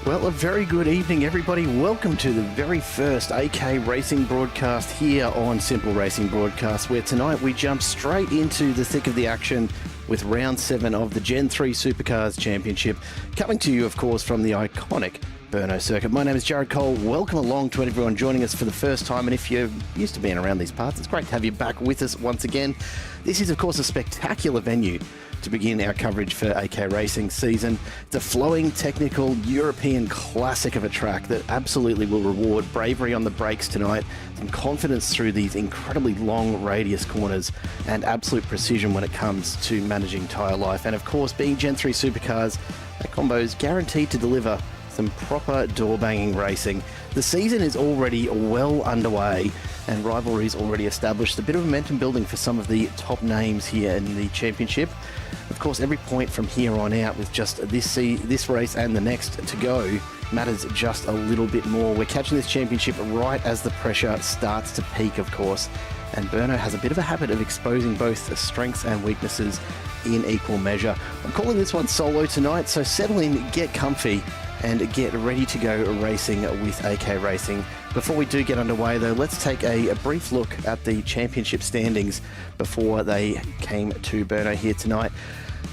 Well, a very good evening, everybody. Welcome to the very first AK Racing broadcast here on Simple Racing Broadcast, where tonight we jump straight into the thick of the action with round 7 of the Gen3 Supercars Championship, coming to you, of course, from the iconic Brno circuit. My name is Jared Cole. Welcome along to everyone joining us for the first time, and if you're used to being around these parts, it's great to have you back with us once again. This is, of course, a spectacular venue to begin our coverage for AK Racing season. It's a flowing, technical, European classic of a track that absolutely will reward bravery on the brakes tonight, some confidence through these incredibly long radius corners, and absolute precision when it comes to managing tyre life. And of course, being Gen3 Supercars, that combo is guaranteed to deliver some proper door-banging racing. The season is already well underway and rivalries already established. A bit of momentum building for some of the top names here in the championship. Of course, every point from here on out, with just this race and the next to go, matters just a little bit more. We're catching this championship right as the pressure starts to peak, of course, and Brno has a bit of a habit of exposing both the strengths and weaknesses in equal measure. I'm calling this one solo tonight, so settle in, get comfy, and get ready to go racing with AK Racing. Before we do get underway, though, let's take a brief look at the championship standings before they came to Brno here tonight.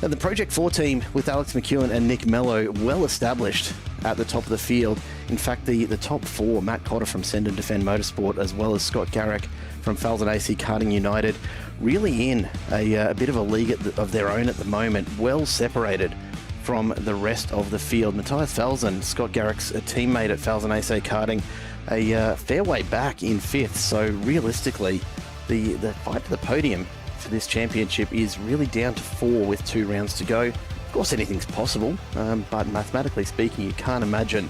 Now, the Project 4 team with Alex McEwen and Nick Mello well established at the top of the field. In fact, the top 4, Matt Cotter from Send and Defend Motorsport, as well as Scott Garrick from Falzon AC Karting United, really in a bit of a league of their own at the moment, well separated from the rest of the field. Matthias Falzon, Scott Garrick's teammate at Falzon AC Karting, a fair way back in 5th, so realistically the fight to the podium for this championship is really down to 4 with 2 rounds to go. Of course, anything's possible, but mathematically speaking, you can't imagine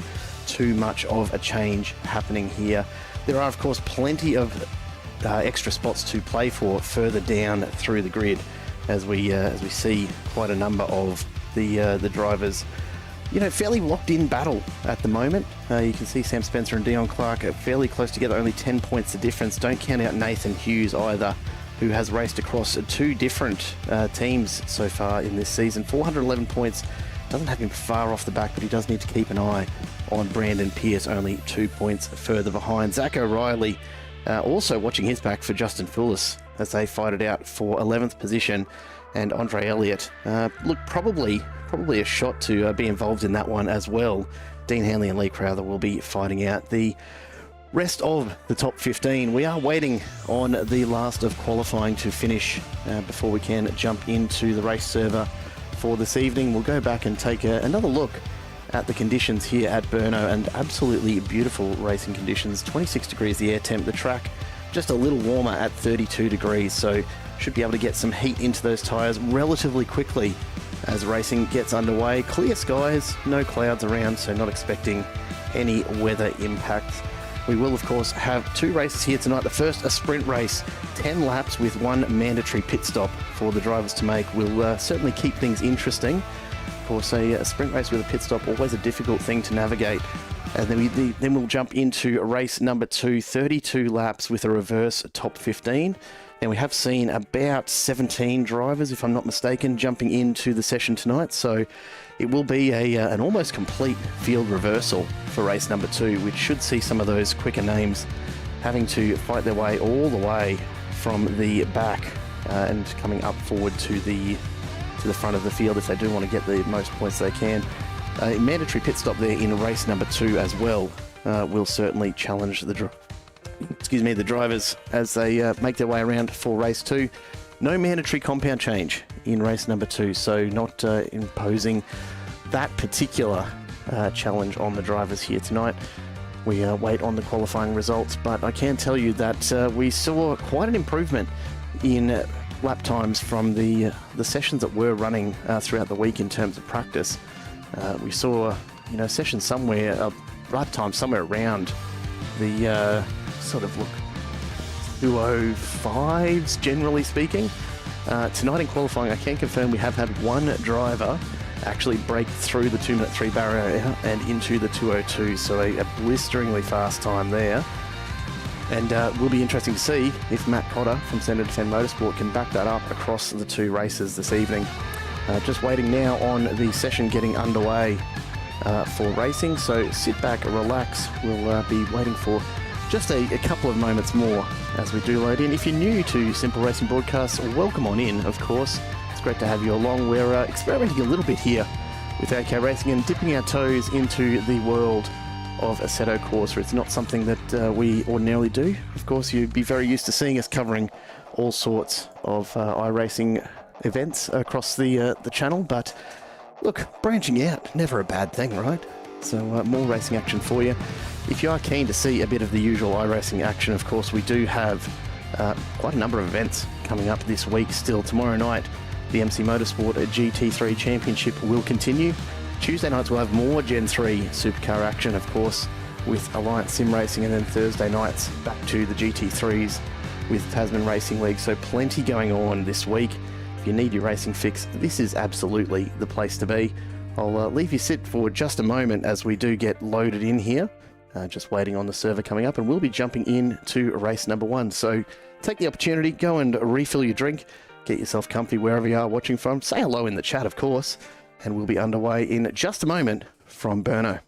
too much of a change happening here. There are, of course, plenty of extra spots to play for further down through the grid, as we see quite a number of the drivers, fairly locked in battle at the moment. You can see Sam Spencer and Dion Clark are fairly close together, only 10 points the difference. Don't count out Nathan Hughes either, who has raced across 2 different teams so far in this season. 411 points, doesn't have him far off the back, but he does need to keep an eye on Brandon Pierce, only 2 points further behind. Zach O'Reilly, Also watching his back for Justin Fullis as they fight it out for 11th position. And Andre Elliott, look, probably a shot to be involved in that one as well. Dean Hanley and Lee Crowther will be fighting out the rest of the top 15. We are waiting on the last of qualifying to finish before we can jump into the race server for this evening. We'll go back and take another look at the conditions here at Brno, and absolutely beautiful racing conditions. 26 degrees the air temp, the track just a little warmer at 32 degrees, so should be able to get some heat into those tyres relatively quickly as racing gets underway. Clear skies, no clouds around, so not expecting any weather impacts. We will, of course, have two races here tonight. The first, a sprint race, 10 laps with one mandatory pit stop for the drivers to make. Will certainly keep things interesting. Of course, a sprint race with a pit stop, always a difficult thing to navigate. And then we'll jump into race number 2, 32 laps with a reverse top 15. And we have seen about 17 drivers, if I'm not mistaken, jumping into the session tonight. So it will be an almost complete field reversal for race number 2, which should see some of those quicker names having to fight their way all the way from the back and coming up forward to the front of the field if they do want to get the most points they can. A mandatory pit stop there in race number 2 as well will certainly challenge the drivers as they make their way around for race 2. No mandatory compound change in race number 2, so not imposing that particular challenge on the drivers here tonight. We wait on the qualifying results, but I can tell you that we saw quite an improvement in lap times from the sessions that were running throughout the week in terms of practice. We saw, sessions somewhere, lap time somewhere around the sort of 2:05s, generally speaking. Tonight in qualifying, I can confirm we have had one driver actually break through the 2-minute 3 barrier and into the 2:02, so a blisteringly fast time there. And will be interesting to see if Matt Cotter from Centre Defend Motorsport can back that up across the two races this evening. Just waiting now on the session getting underway for racing, so sit back, relax. We'll be waiting for just a couple of moments more as we do load in. If you're new to Simple Racing Broadcasts, welcome on in, of course. It's great to have you along. We're experimenting a little bit here with AK Racing and dipping our toes into the world of Assetto Corsa. It's not something that we ordinarily do. Of course, you'd be very used to seeing us covering all sorts of iRacing events across the channel, but look, branching out, never a bad thing, right? So more racing action for you. If you are keen to see a bit of the usual iRacing action, of course, we do have quite a number of events coming up this week still. Tomorrow night, the MC Motorsport GT3 Championship will continue. Tuesday nights we'll have more Gen 3 supercar action, of course, with Alliance Sim Racing, and then Thursday nights back to the GT3s with Tasman Racing League. So plenty going on this week. If you need your racing fix, this is absolutely the place to be. I'll leave you sit for just a moment as we do get loaded in here. Just waiting on the server coming up, and we'll be jumping into race number 1. So take the opportunity, go and refill your drink, get yourself comfy wherever you are watching from. Say hello in the chat, of course, and we'll be underway in just a moment from Brno.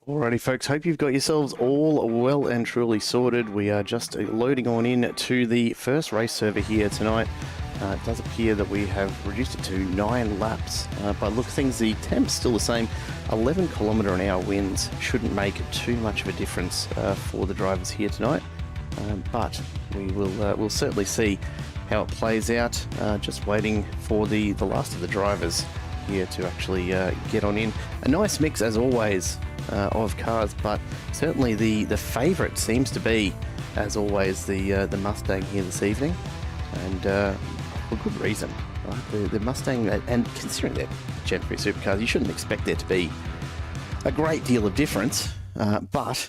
Alrighty folks, hope you've got yourselves all well and truly sorted. We are just loading on in to the first race server here tonight. It does appear that we have reduced it to 9 laps. By the look of things, the temp's still the same. 11 km/h winds shouldn't make too much of a difference for the drivers here tonight. But we'll certainly see how it plays out. Just waiting for the last of the drivers here to actually get on in. A nice mix as always of cars, but certainly the favourite seems to be, as always, the Mustang here this evening, and for good reason. Right? The Mustang, and considering they're Gen 3 supercars, you shouldn't expect there to be a great deal of difference, but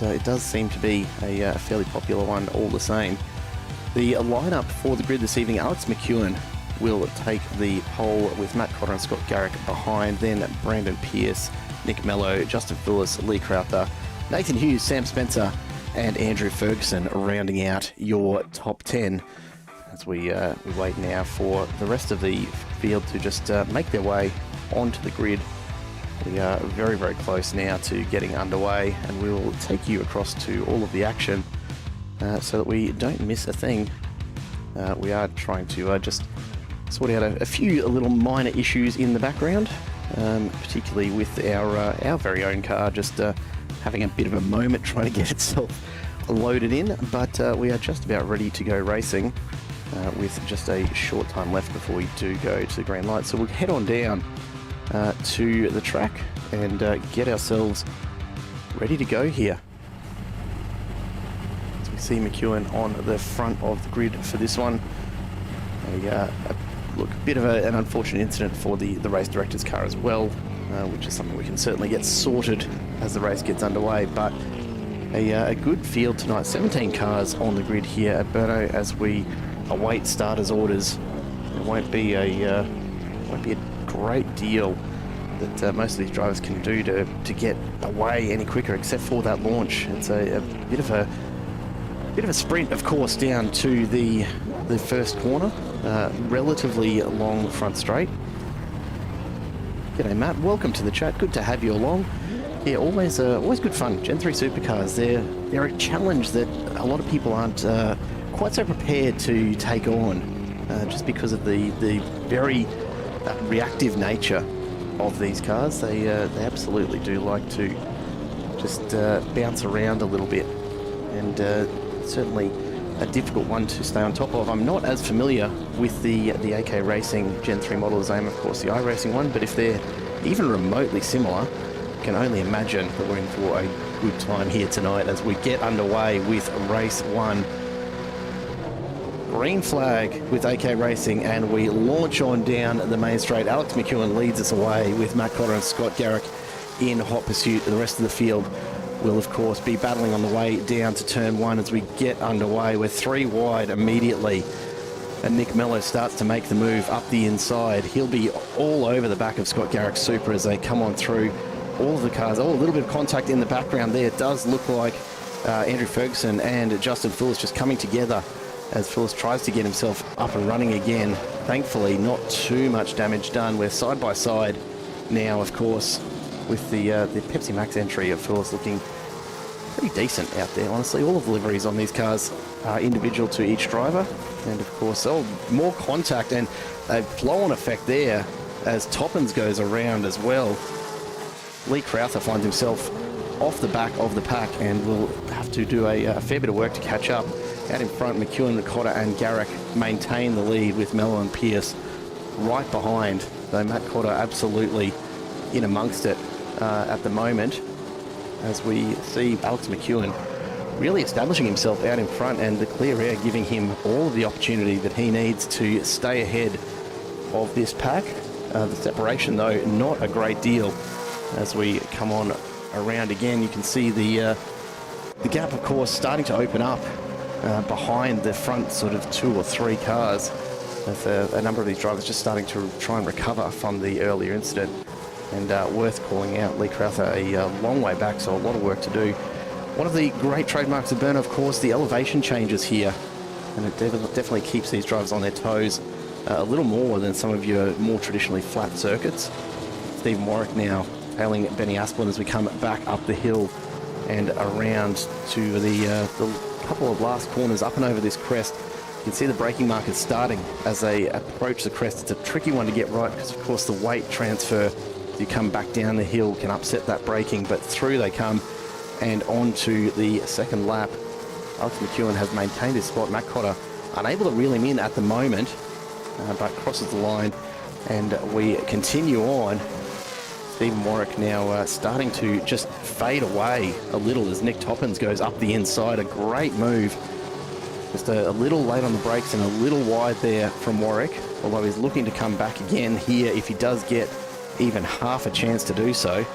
it does seem to be a fairly popular one all the same. The lineup for the grid this evening: Alex McEwen will take the pole with Matt Cotter and Scott Garrick behind, then Brandon Pierce, Nick Mello, Justin Phillips, Lee Crowther, Nathan Hughes, Sam Spencer and Andrew Ferguson rounding out your top 10, as we wait now for the rest of the field to just make their way onto the grid. We are very, very close now to getting underway, and we will take you across to all of the action so that we don't miss a thing. We are trying to just sort out a few little minor issues in the background, particularly with our very own car just having a bit of a moment trying to get itself loaded in, but we are just about ready to go racing with just a short time left before we do go to the green light. So we'll head on down to the track and get ourselves ready to go here. As we see McEwen on the front of the grid for this one. A bit of an unfortunate incident for the race director's car as well, which is something we can certainly get sorted as the race gets underway. But a good field tonight, 17 cars on the grid here at Brno as we await starters' orders. It won't be a great deal that most of these drivers can do to get away any quicker, except for that launch. It's a bit of a sprint, of course, down to the first corner. Relatively long front straight. G'day Matt, welcome to the chat. Good to have you along. Yeah, always good fun. Gen 3 supercars, they're a challenge that a lot of people aren't quite so prepared to take on, just because of the very reactive nature of these cars. They absolutely do like to just bounce around a little bit, and certainly a difficult one to stay on top of. I'm not as familiar with the AK Racing Gen 3 model as I am, of course, the iRacing one, but if they're even remotely similar, I can only imagine that we're in for a good time here tonight as we get underway with race 1. Green flag with AK Racing, and we launch on down the main straight. Alex McEwen leads us away with Matt Cotter and Scott Garrick in hot pursuit. The rest of the field will, of course, be battling on the way down to turn 1 as we get underway. We're 3 wide immediately, and Nick Mello starts to make the move up the inside. He'll be all over the back of Scott Garrick's Super as they come on through all of the cars. Oh, a little bit of contact in the background there. It does look like Andrew Ferguson and Justin Phillips just coming together as Phillips tries to get himself up and running again. Thankfully, not too much damage done. We're side by side now, of course, with the Pepsi Max entry of Phillips looking pretty decent out there, honestly. All of the liveries on these cars are individual to each driver, and of course, more contact and a flow-on effect there as Toppins goes around as well. Lee Crowther finds himself off the back of the pack and will have to do a fair bit of work to catch up. Out in front, McEwen, Cotter and Garrick maintain the lead with Mello and Pierce right behind, though Matt Cotter absolutely in amongst it at the moment, as we see Alex McEwen really establishing himself out in front, and the clear air giving him all of the opportunity that he needs to stay ahead of this pack. The separation, though, not a great deal. As we come on around again, you can see the gap, of course, starting to open up behind the front sort of 2 or 3 cars, with a number of these drivers just starting to try and recover from the earlier incident. And worth calling out, Lee Crowther a long way back, so a lot of work to do. One of the great trademarks of Brno, of course, the elevation changes here, and it definitely keeps these drivers on their toes a little more than some of your more traditionally flat circuits. Stephen Warwick now tailing Benny Aspelin as we come back up the hill and around to the couple of last corners up and over this crest. You can see the braking markers starting as they approach the crest. It's a tricky one to get right because, of course, the weight transfer as you come back down the hill can upset that braking, but through they come and on to the second lap. Alex McEwen has maintained his spot. Matt Cotter unable to reel him in at the moment, but crosses the line, and we continue on. Stephen Warwick now starting to just fade away a little as Nick Toppins goes up the inside. A great move. Just a little late on the brakes and a little wide there from Warwick, although he's looking to come back again here if he does get even half a chance to do so.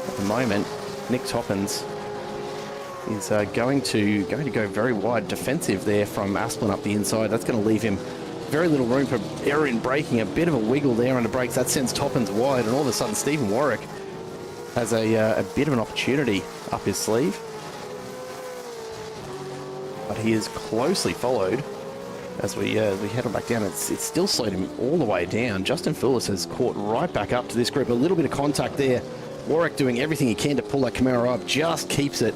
At the moment, Nick Toppins is going to go very wide defensive there from Aspelin up the inside. That's going to leave him very little room for error in braking. A bit of a wiggle there on the brakes. That sends Toppins wide, and all of a sudden Stephen Warwick has a bit of an opportunity up his sleeve. But he is closely followed as we head on back down. It's still slowed him all the way down. Justin Phillips has caught right back up to this group. A little bit of contact there. Warwick doing everything he can to pull that Camaro up. Just keeps it,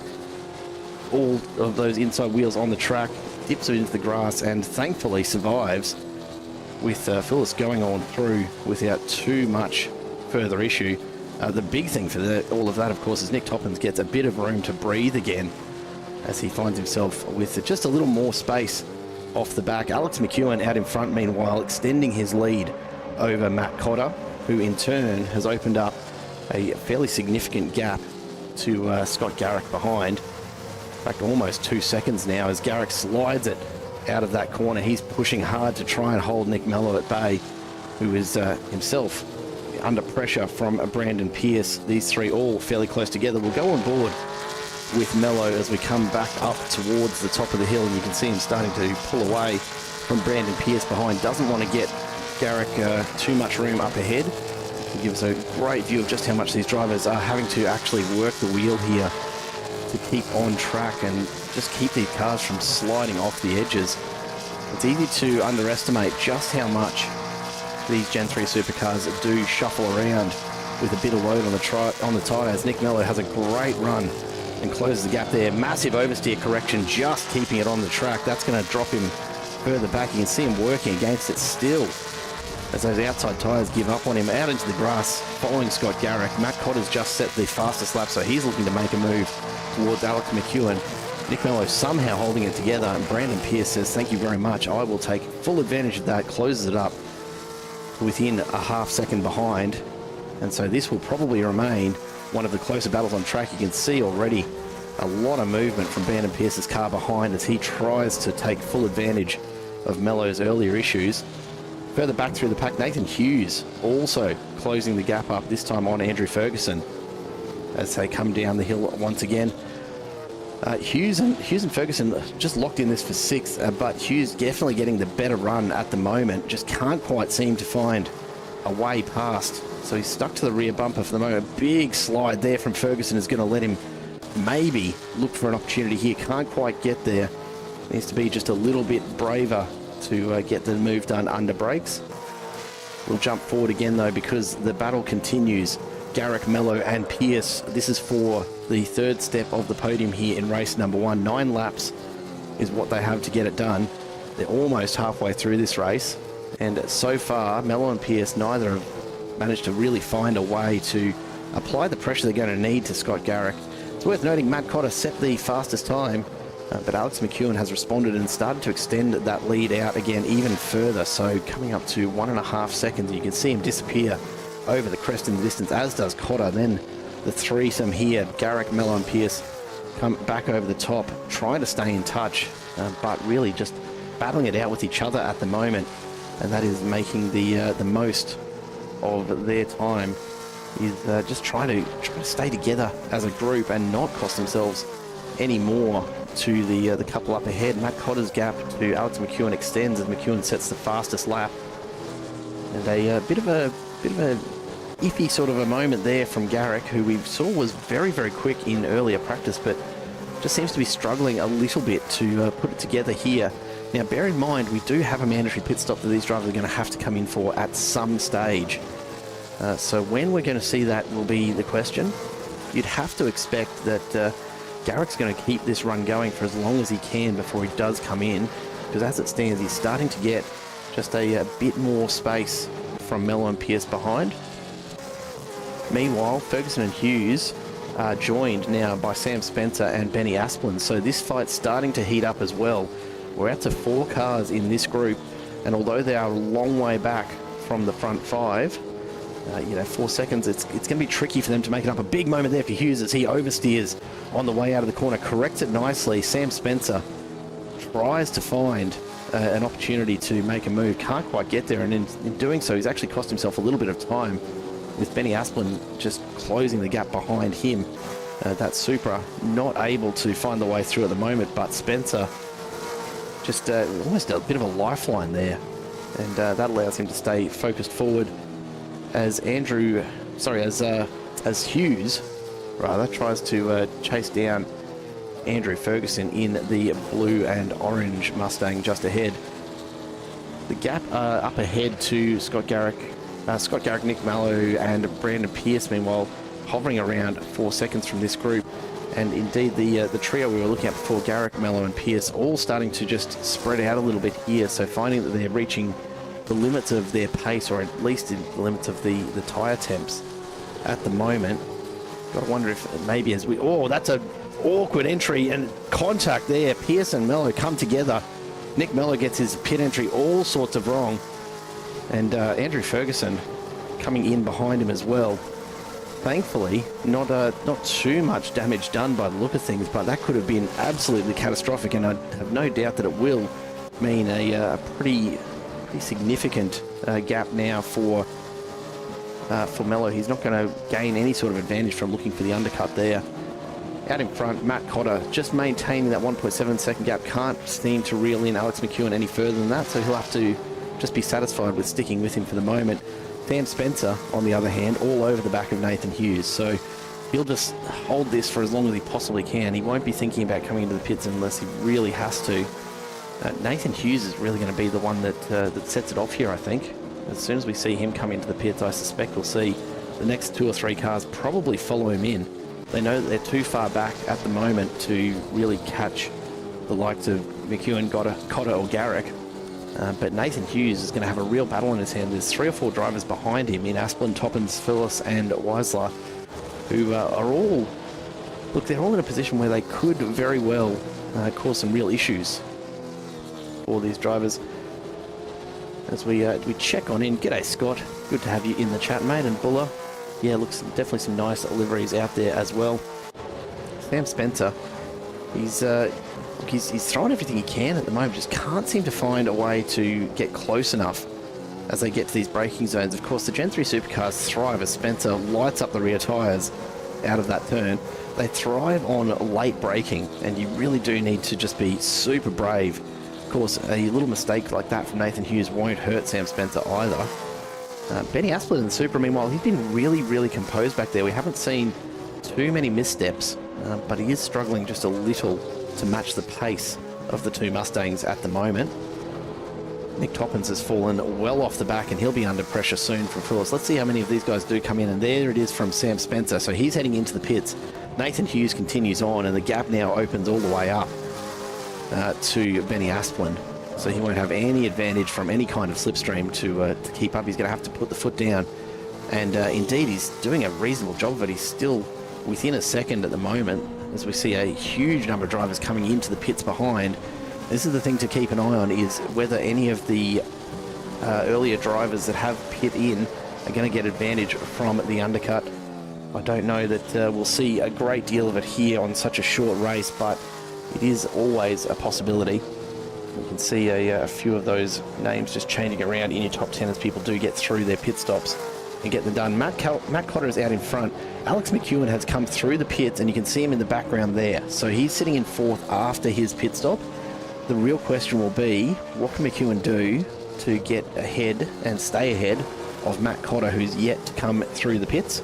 all of those inside wheels on the track. Dips it into the grass and thankfully survives, with Phillips going on through without too much further issue. The big thing for all of that, of course, is Nick Toppins gets a bit of room to breathe again as he finds himself with just a little more space off the back. Alex McEwen out in front, meanwhile, extending his lead over Matt Cotter, who in turn has opened up a fairly significant gap to Scott Garrick behind. In fact, almost 2 seconds now as Garrick slides it out of that corner. He's pushing hard to try and hold Nick Mello at bay, who is himself under pressure from Brandon Pierce. These three all fairly close together. We'll go on board with Mello as we come back up towards the top of the hill, and you can see him starting to pull away from Brandon Pierce behind. Doesn't want to get Garrick too much room up ahead. It gives a great view of just how much these drivers are having to actually work the wheel here to keep on track and just keep these cars from sliding off the edges. It's easy to underestimate just how much these Gen3 supercars do shuffle around with a bit of load on the tyres. Nick Mello has a great run and closes the gap there. Massive oversteer correction, just keeping it on the track. That's going to drop him further back. You can see him working against it still as those outside tyres give up on him. Out into the grass following Scott Garrick. Matt Cotter's just set the fastest lap, so he's looking to make a move towards Alex McEwen. Nick Mello somehow holding it together, and Brandon Pierce says, thank you very much, I will take full advantage of that. Closes it up within a half second behind, and so this will probably remain one of the closer battles on track. You can see already a lot of movement from Brandon Pierce's car behind as he tries to take full advantage of Mello's earlier issues. Further back through the pack, Nathan Hughes also closing the gap up, this time on Andrew Ferguson as they come down the hill once again. Hughes and Ferguson just locked in this for sixth, but Hughes definitely getting the better run at the moment. Just can't quite seem to find a way past, so he's stuck to the rear bumper for the moment. Big slide there from Ferguson is going to let him maybe look for an opportunity here. Can't quite get there. Needs to be just a little bit braver to get the move done under brakes. We'll jump forward again though, because the battle continues. Garrick, Mello and Pierce. This is for the third step of the podium here in race number 1. 9 laps is what they have to get it done. They're almost halfway through this race, and so far Mello and Pierce neither have managed to really find a way to apply the pressure they're going to need to Scott Garrick. It's worth noting Matt Cotter set the fastest time, but Alex McEwen has responded and started to extend that lead out again even further, so coming up to 1.5 seconds. You can see him disappear over the crest in the distance, as does Cotter. Then the threesome here, Garrick, Mello and Pierce, come back over the top, trying to stay in touch, but really just battling it out with each other at the moment, and that is making the most of their time, is just trying to stay together as a group and not cost themselves any more to the couple up ahead. Matt Cotter's gap to Alex McEwen extends as McEwen sets the fastest lap, and a bit of a iffy sort of a moment there from Garrick, who we saw was very, very quick in earlier practice, but just seems to be struggling a little bit to put it together here. Now, bear in mind, we do have a mandatory pit stop that these drivers are going to have to come in for at some stage. So when we're going to see that will be the question. You'd have to expect that Garrick's going to keep this run going for as long as he can before he does come in, because as it stands, he's starting to get just a bit more space from Mello and Pierce behind. Meanwhile, Ferguson and Hughes are joined now by Sam Spencer and Benny Asplin, so this fight's starting to heat up as well. We're out to 4 cars in this group, and although they are a long way back from the front 5, 4 seconds, it's going to be tricky for them to make it up. A big moment there for Hughes as he oversteers on the way out of the corner, corrects it nicely. Sam Spencer tries to find an opportunity to make a move, can't quite get there, and in doing so, he's actually cost himself a little bit of time, with Benny Asplin just closing the gap behind him. That Supra not able to find the way through at the moment, but Spencer just almost a bit of a lifeline there, and that allows him to stay focused forward as Hughes rather tries to chase down Andrew Ferguson in the blue and orange Mustang just ahead. The gap up ahead to Scott Garrick, Nick Mallow and Brandon Pierce, meanwhile, hovering around 4 seconds from this group. And indeed, the trio we were looking at before, Garrick, Mallow and Pierce, all starting to just spread out a little bit here. So finding that they're reaching the limits of their pace, or at least in the limits of the tyre temps at the moment. Got to wonder if maybe as we... Oh, that's an awkward entry and contact there. Pierce and Mello come together. Nick Mello gets his pit entry all sorts of wrong. And Andrew Ferguson coming in behind him as well. Thankfully, not too much damage done by the look of things, but that could have been absolutely catastrophic, and I have no doubt that it will mean a pretty significant gap now for Mello. He's not going to gain any sort of advantage from looking for the undercut there. Out in front, Matt Cotter just maintaining that 1.7 second gap. Can't seem to reel in Alex McEwen any further than that, so he'll have to just be satisfied with sticking with him for the moment. Sam Spencer, on the other hand, all over the back of Nathan Hughes, so he'll just hold this for as long as he possibly can. He won't be thinking about coming into the pits unless he really has to. Nathan Hughes is really going to be the one that sets it off here, I think. As soon as we see him come into the pits, I suspect we'll see the next 2 or 3 cars probably follow him in. They know that they're too far back at the moment to really catch the likes of McEwen, Cotter or Garrick. But Nathan Hughes is going to have a real battle in his hand. There's 3 or 4 drivers behind him in Asplin, Toppins, Phyllis and Weisler, who are all... Look, they're all in a position where they could very well cause some real issues for these drivers. As we check on in. G'day, Scott. Good to have you in the chat, mate. And Buller. Yeah, looks definitely some nice liveries out there as well. Sam Spencer, he's throwing everything he can at the moment, just can't seem to find a way to get close enough as they get to these braking zones. Of course, the Gen 3 Supercars thrive as Spencer lights up the rear tyres out of that turn. They thrive on late braking, and you really do need to just be super brave. Of course, a little mistake like that from Nathan Hughes won't hurt Sam Spencer either. Benny Asplin in the Supra, meanwhile, he's been really, really composed back there. We haven't seen too many missteps, but he is struggling just a little to match the pace of the 2 Mustangs at the moment. Nick Toppins has fallen well off the back, and he'll be under pressure soon from Phyllis. Let's see how many of these guys do come in, and there it is from Sam Spencer. So he's heading into the pits. Nathan Hughes continues on, and the gap now opens all the way up to Benny Asplin. So he won't have any advantage from any kind of slipstream to keep up. He's going to have to put the foot down. And indeed, he's doing a reasonable job of it. He's still within a second at the moment, as we see a huge number of drivers coming into the pits behind. This is the thing to keep an eye on, is whether any of the earlier drivers that have pit in are going to get advantage from the undercut. I don't know that we'll see a great deal of it here on such a short race, but it is always a possibility. You can see a few of those names just changing around in your top 10 as people do get through their pit stops and get them done. Matt Cotter is out in front. Alex McEwen has come through the pits, and you can see him in the background there. So he's sitting in 4th after his pit stop. The real question will be, what can McEwen do to get ahead and stay ahead of Matt Cotter, who's yet to come through the pits?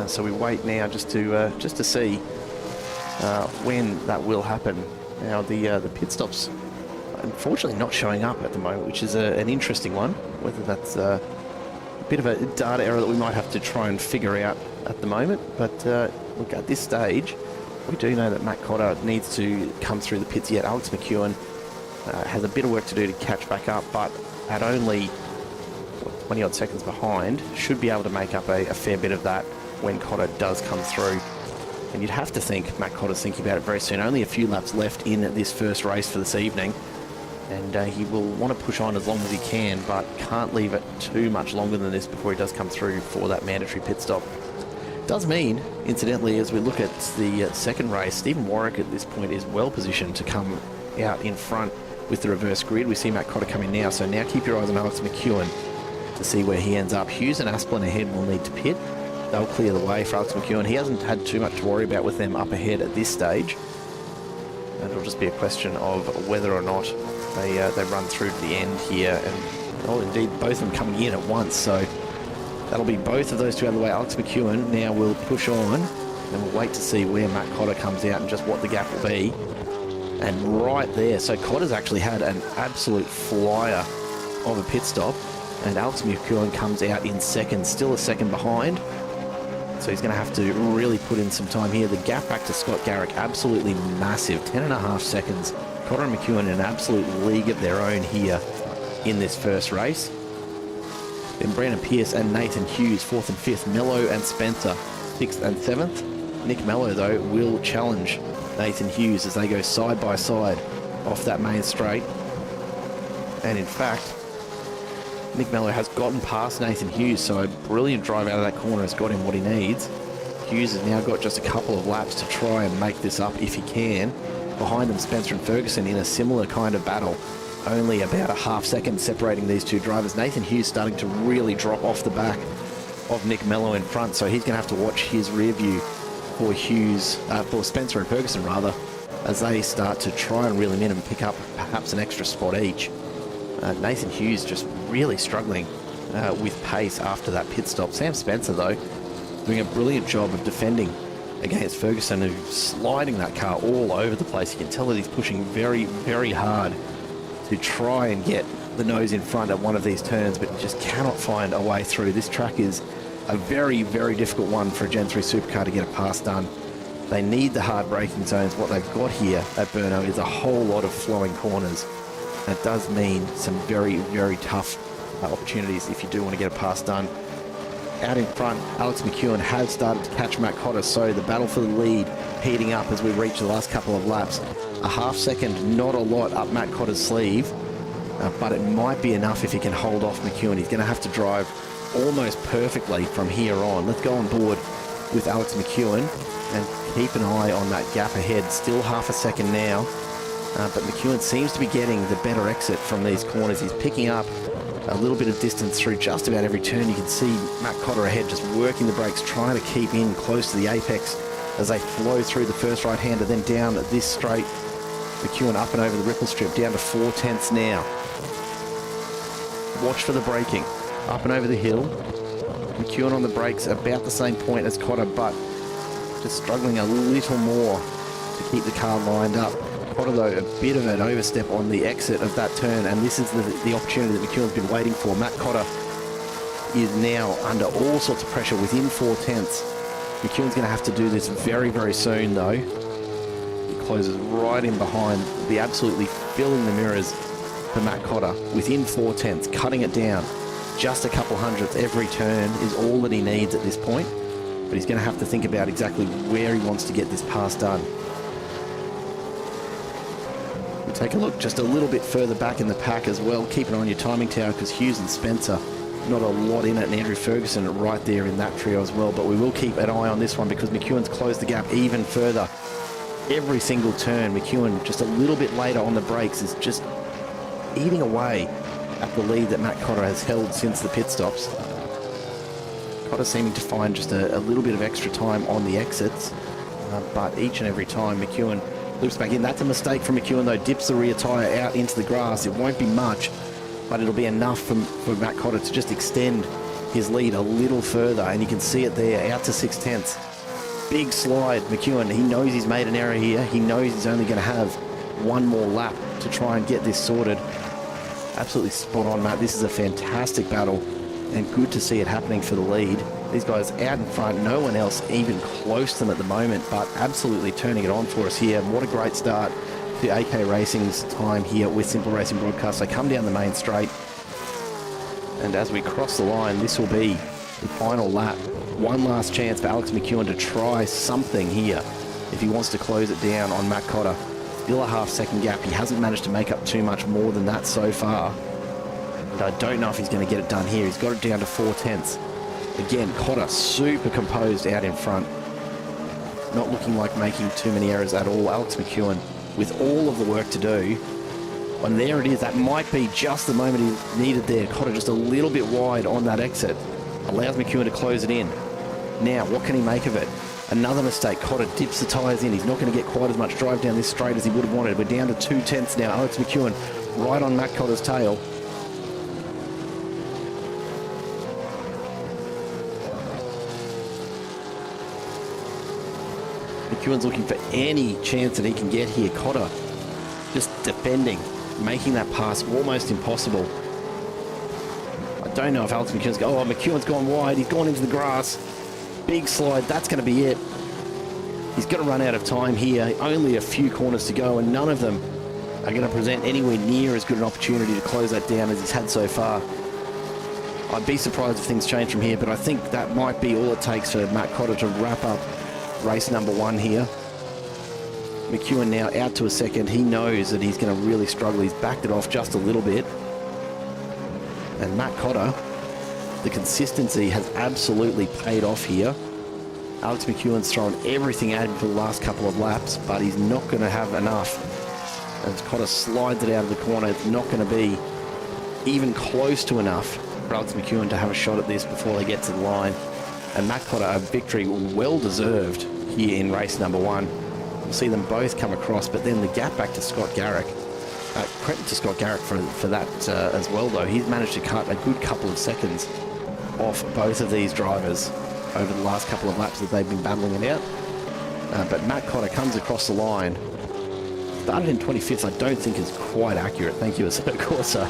So we wait now just to see when that will happen. Now the pit stops unfortunately not showing up at the moment, which is an interesting one. Whether that's bit of a data error that we might have to try and figure out at the moment. But look, at this stage, we do know that Matt Cotter needs to come through the pits yet. Alex McEwen has a bit of work to do to catch back up, but at only 20 odd seconds behind, should be able to make up a fair bit of that when Cotter does come through. And you'd have to think Matt Cotter's thinking about it very soon. Only a few laps left in this first race for this evening. And he will want to push on as long as he can, but can't leave it too much longer than this before he does come through for that mandatory pit stop. Does mean, incidentally, as we look at the second race, Stephen Warwick at this point is well positioned to come out in front with the reverse grid. We see Matt Cotter coming now, so now keep your eyes on Alex McEwen to see where he ends up. Hughes and Asplin ahead will need to pit. They'll clear the way for Alex McEwen. He hasn't had too much to worry about with them up ahead at this stage. And it'll just be a question of whether or not they run through to the end here. And, oh, indeed, both of them coming in at once. So that'll be both of those two out of the way. Alex McEwen now will push on, and we'll wait to see where Matt Cotter comes out and just what the gap will be. And right there, so Cotter's actually had an absolute flyer of a pit stop. And Alex McEwen comes out in second, still a second behind. So he's going to have to really put in some time here. The gap back to Scott Garrick, absolutely massive, 10.5 seconds. Cotter and McEwen in an absolute league of their own here in this first race. Then Brandon Pierce and Nathan Hughes, 4th and 5th. Mello and Spencer, 6th and 7th. Nick Mello, though, will challenge Nathan Hughes as they go side by side off that main straight. And in fact, Nick Mello has gotten past Nathan Hughes, so a brilliant drive out of that corner has got him what he needs. Hughes has now got just a couple of laps to try and make this up if he can. Behind them, Spencer and Ferguson in a similar kind of battle. Only about a half second separating these two drivers. Nathan Hughes starting to really drop off the back of Nick Mello in front, so he's going to have to watch his rear view for Spencer and Ferguson rather, as they start to try and reel him in and pick up perhaps an extra spot each. Nathan Hughes just really struggling with pace after that pit stop. Sam Spencer, though, doing a brilliant job of defending against Ferguson, who's sliding that car all over the place. You can tell that he's pushing very, very hard to try and get the nose in front at one of these turns, but just cannot find a way through. This track is a very, very difficult one for a Gen 3 supercar to get a pass done. They need the hard braking zones. What they've got here at Brno is a whole lot of flowing corners. That does mean some very, very tough opportunities if you do want to get a pass done. Out in front, Alex McEwen has started to catch Matt Cotter, so the battle for the lead heating up as we reach the last couple of laps. A half second, not a lot up Matt Cotter's sleeve, but it might be enough if he can hold off McEwen. He's going to have to drive almost perfectly from here on. Let's go on board with Alex McEwen and keep an eye on that gap ahead. Still half a second now. But McEwen seems to be getting the better exit from these corners. He's picking up a little bit of distance through just about every turn. You can see Matt Cotter ahead just working the brakes, trying to keep in close to the apex as they flow through the first right-hander, then down this straight. McEwen up and over the ripple strip, down to 4/10 now. Watch for the braking. Up and over the hill. McEwen on the brakes, about the same point as Cotter, but just struggling a little more to keep the car lined up. Cotter, though, a bit of an overstep on the exit of that turn, and this is the opportunity that McEwen's been waiting for. Matt Cotter is now under all sorts of pressure within 4/10. McEwen's going to have to do this very, very soon, though. He closes right in behind, be absolutely filling the mirrors for Matt Cotter within 4/10, cutting it down. Just a couple hundredths every turn is all that he needs at this point, but he's going to have to think about exactly where he wants to get this pass done. Take a look just a little bit further back in the pack as well. Keep an eye on your timing tower because Hughes and Spencer, not a lot in it, and Andrew Ferguson right there in that trio as well. But we will keep an eye on this one because McEwen's closed the gap even further. Every single turn, McEwen just a little bit later on the brakes is just eating away at the lead that Matt Cotter has held since the pit stops. Cotter seeming to find just a little bit of extra time on the exits, but each and every time McEwen loops back in. That's a mistake from McEwen, though. Dips the rear tyre out into the grass. It won't be much, but it'll be enough for Matt Cotter to just extend his lead a little further, and you can see it there, out to 6/10. Big slide. McEwen, he knows he's made an error here. He knows he's only going to have one more lap to try and get this sorted. Absolutely spot on, Matt. This is a fantastic battle and good to see it happening for the lead. These guys out in front, no one else even close to them at the moment, but absolutely turning it on for us here. What a great start to AK Racing's time here with Simple Racing Broadcast. They come down the main straight, and as we cross the line, this will be the final lap. One last chance for Alex McEwen to try something here if he wants to close it down on Matt Cotter. Still a half-second gap. He hasn't managed to make up too much more than that so far. And I don't know if he's going to get it done here. He's got it down to 4/10. Again, Cotter super composed out in front. Not looking like making too many errors at all. Alex McEwen with all of the work to do. And there it is. That might be just the moment he needed there. Cotter just a little bit wide on that exit. Allows McEwen to close it in. Now, what can he make of it? Another mistake. Cotter dips the tyres in. He's not going to get quite as much drive down this straight as he would have wanted. We're down to 2/10 now. Alex McEwen right on Matt Cotter's tail. McEwen's looking for any chance that he can get here. Cotter just defending, making that pass almost impossible. I don't know if Alex McEwen's going. Oh, McEwen's gone wide. He's gone into the grass. Big slide. That's going to be it. He's going to run out of time here. Only a few corners to go, and none of them are going to present anywhere near as good an opportunity to close that down as he's had so far. I'd be surprised if things change from here, but I think that might be all it takes for Matt Cotter to wrap up race number 1 here. McEwen now out to a second. He knows that he's going to really struggle. He's backed it off just a little bit. And Matt Cotter, the consistency has absolutely paid off here. Alex McEwen's thrown everything at him for the last couple of laps, but he's not going to have enough. As Cotter slides it out of the corner, it's not going to be even close to enough for Alex McEwen to have a shot at this before they get to the line. And Matt Cotter, a victory well deserved here in race number 1. We'll see them both come across, but then the gap back to Scott Garrick. Credit to Scott Garrick for that as well, though. He's managed to cut a good couple of seconds off both of these drivers over the last couple of laps that they've been battling it out. But Matt Cotter comes across the line. Started in 25th, I don't think is quite accurate. Thank you, Assetto Corsa.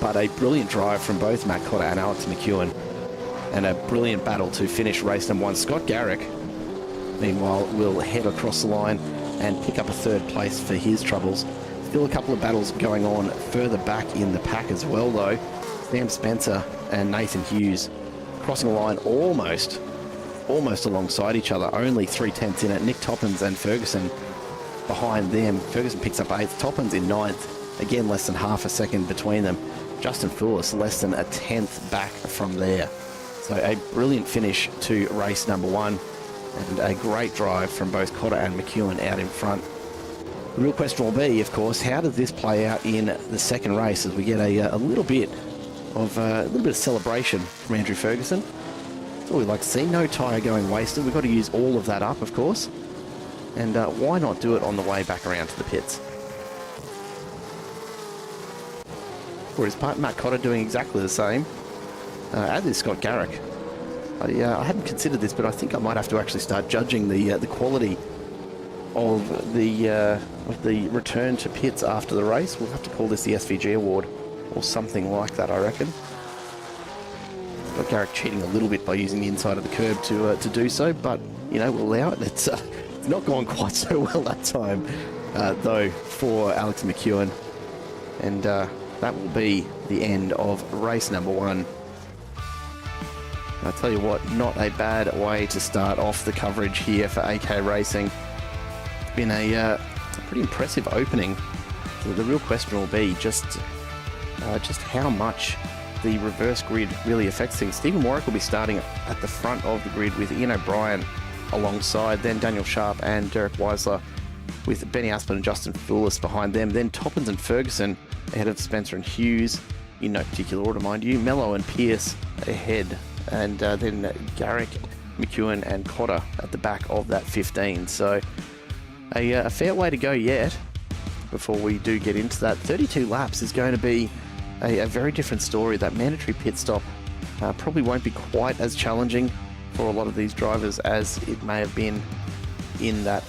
But a brilliant drive from both Matt Cotter and Alex McEwen. And a brilliant battle to finish race number 1. Scott Garrick, meanwhile, will head across the line and pick up a 3rd place for his troubles. Still a couple of battles going on further back in the pack as well, though. Sam Spencer and Nathan Hughes crossing the line almost alongside each other. Only 3/10 in it. Nick Toppins and Ferguson behind them. Ferguson picks up 8th. Toppins in 9th. Again, less than half a second between them. Justin Foulis less than a 10th back from there. So a brilliant finish to race number 1 and a great drive from both Cotter and McEwen out in front. The real question will be, of course, how does this play out in the second race as we get a little bit of celebration from Andrew Ferguson. That's all we'd like to see. No tyre going wasted. We've got to use all of that up, of course. And why not do it on the way back around to the pits? For his part, Matt Cotter doing exactly the same. As is Scott Garrick. I hadn't considered this, but I think I might have to actually start judging the quality of the return to pits after the race. We'll have to call this the SVG award or something like that, I reckon. Got Garrick cheating a little bit by using the inside of the curb to do so, but you know, we'll allow it. It's not gone quite so well that time, though, for Alex McEwen, and that will be the end of race number 1. I tell you what, not a bad way to start off the coverage here for AK Racing. It's been a pretty impressive opening. So the real question will be just how much the reverse grid really affects things. Stephen Warwick will be starting at the front of the grid with Ian O'Brien alongside, then Daniel Sharp and Derek Weisler with Benny Aspin and Justin Foulis behind them. Then Toppins and Ferguson ahead of Spencer and Hughes, in no particular order, mind you. Mello and Pearce ahead, and then Garrick, McEwen and Cotter at the back of that 15. So a fair way to go yet before we do get into that. 32 laps is going to be a very different story. That mandatory pit stop probably won't be quite as challenging for a lot of these drivers as it may have been in that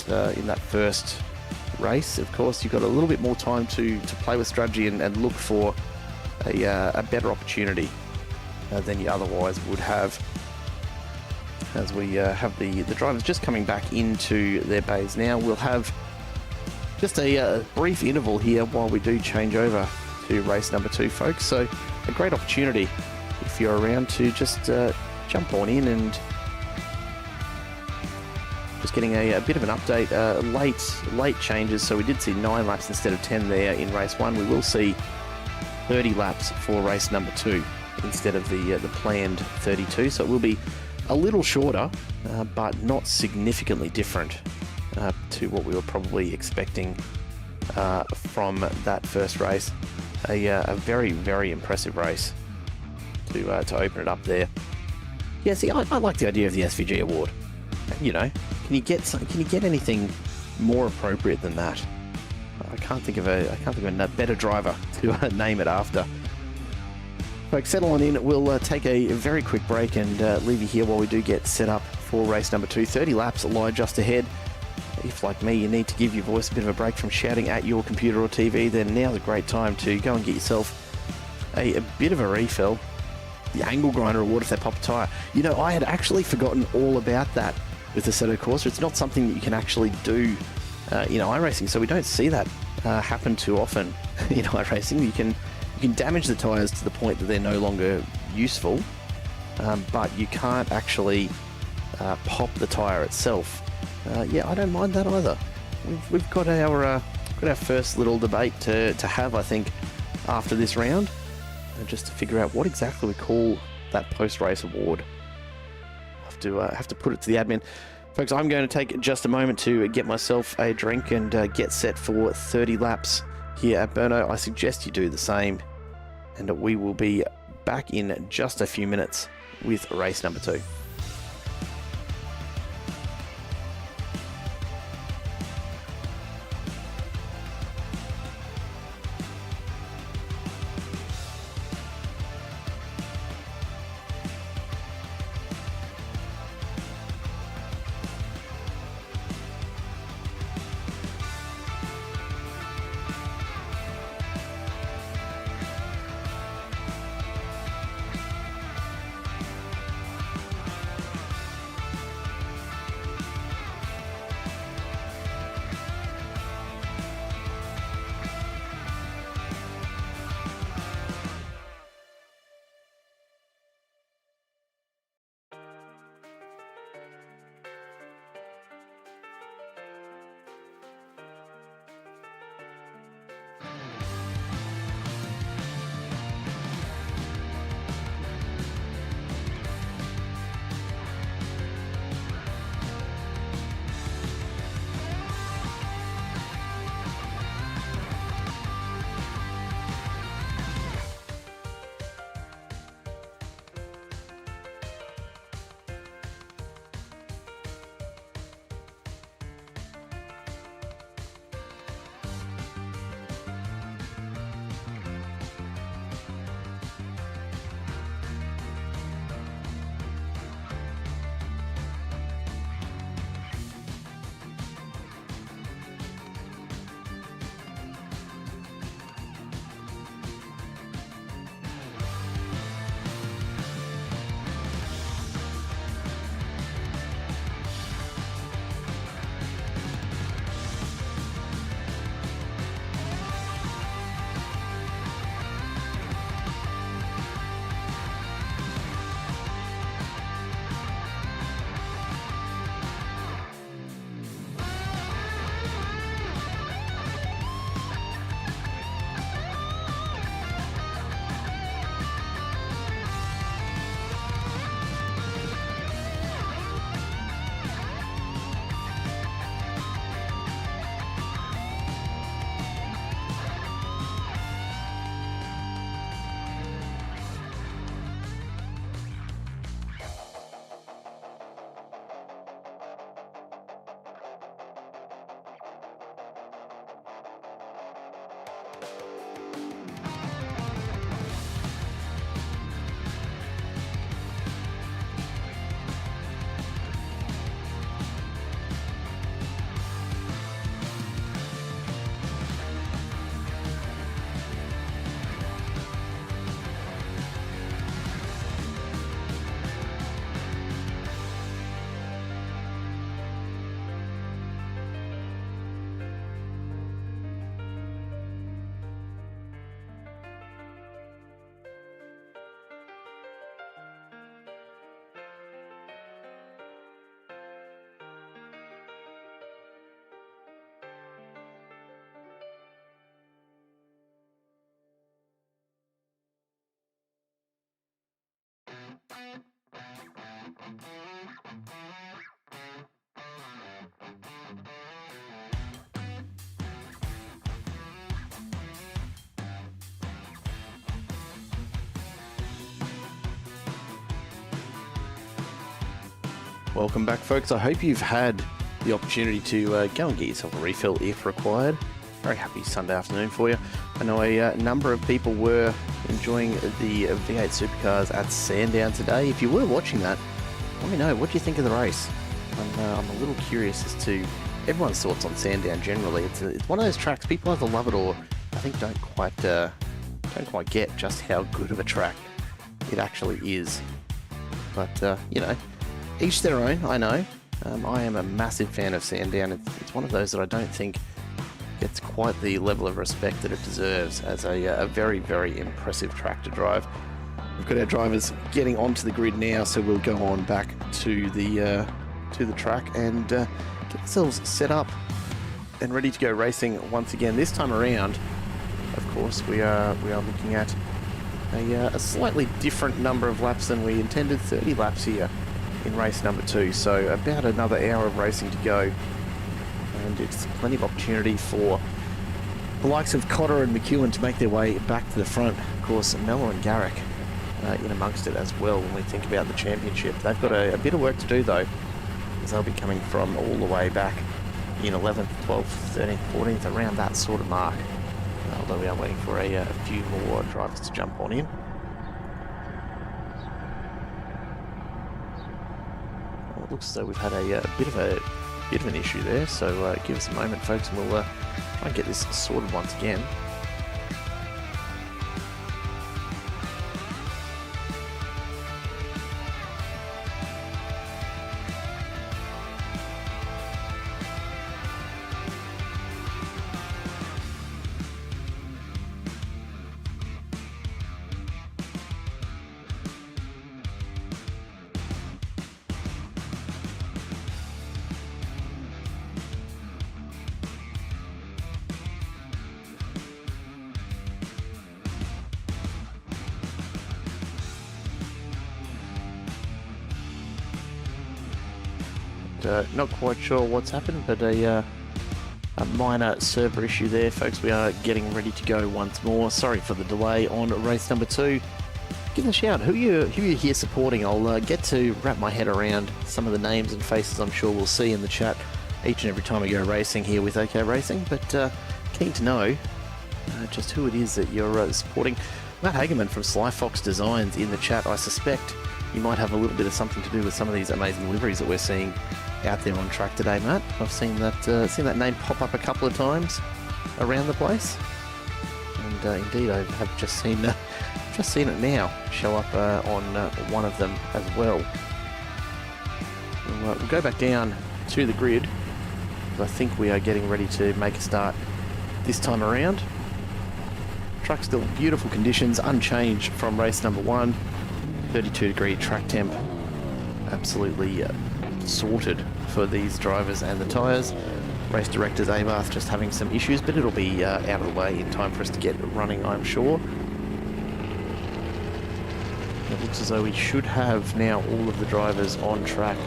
first race. Of course, you've got a little bit more time to play with strategy and look for a better opportunity than you otherwise would have, as we have the drivers just coming back into their bays now. We'll have just a brief interval here while we do change over to race number 2, folks. So a great opportunity if you're around to just jump on in and just getting a bit of an update. Late changes, so we did see 9 laps instead of 10 there in race 1. We will see 30 laps for race number 2 instead of the planned 32, so it will be a little shorter, but not significantly different to what we were probably expecting from that first race. A very, very impressive race to open it up there. Yeah, see, I like the idea of the SVG award. You know, can you get anything more appropriate than that? I can't think of a better driver to name it after. Folks, settle on in. We'll take a very quick break and leave you here while we do get set up for race number 2. 30 laps lie just ahead. If, like me, you need to give your voice a bit of a break from shouting at your computer or TV, then now's a great time to go and get yourself a bit of a refill. The angle grinder award if they pop a tyre. You know, I had actually forgotten all about that with the Assetto Corsa. It's not something that you can actually do in iRacing, so we don't see that happen too often in iRacing. You can damage the tyres to the point that they're no longer useful, but you can't actually pop the tyre itself. Yeah, I don't mind that either. We've got our first little debate to have, I think, after this round, just to figure out what exactly we call that post-race award. Have to put it to the admin. Folks, I'm going to take just a moment to get myself a drink and get set for 30 laps here at Brno. I suggest you do the same, and we will be back in just a few minutes with race number 2. Welcome back, folks. I hope you've had the opportunity to go and get yourself a refill if required. Very happy Sunday afternoon for you. I know a number of people were enjoying the V8 Supercars at Sandown today. If you were watching that, let me know, what do you think of the race? I'm a little curious as to everyone's thoughts on Sandown generally. It's one of those tracks, people either love it or I think don't quite get just how good of a track it actually is. But, you know, each their own, I know. I am a massive fan of Sandown. It's one of those that I don't think gets quite the level of respect that it deserves as a very, very impressive track to drive. We've got our drivers getting onto the grid now, so we'll go on back to the track and get ourselves set up and ready to go racing once again. This time around, of course, we are looking at a slightly different number of laps than we intended. 30 laps here in race number 2, so about another hour of racing to go, and it's plenty of opportunity for the likes of Cotter and McEwen to make their way back to the front. Of course, Mellor and Garrick in amongst it as well when we think about the championship. They've got a bit of work to do though, as they'll be coming from all the way back in 11th, 12th, 13th, 14th, around that sort of mark, although we are waiting for a few more drivers to jump on in. Well, it looks as though we've had a bit of an issue there, so give us a moment, folks, and we'll try and get this sorted once again. Not quite sure what's happened, but a minor server issue there, folks. We are getting ready to go once more. Sorry for the delay on race number 2. Give us a shout. Who you here supporting? I'll get to wrap my head around some of the names and faces I'm sure we'll see in the chat each and every time we go racing here with OK Racing, but keen to know just who it is that you're supporting. Matt Hagerman from Sly Fox Designs in the chat. I suspect you might have a little bit of something to do with some of these amazing liveries that we're seeing out there on track today, Matt. I've seen that name pop up a couple of times around the place, and indeed I have just seen it now show up on one of them as well. We'll go back down to the grid, because I think we are getting ready to make a start this time around. Truck still beautiful conditions, unchanged from race number 1. 32-degree track temp, absolutely sorted for these drivers and the tyres. Race director's Abarth just having some issues, but it'll be out of the way in time for us to get running, I'm sure. It looks as though we should have now all of the drivers on track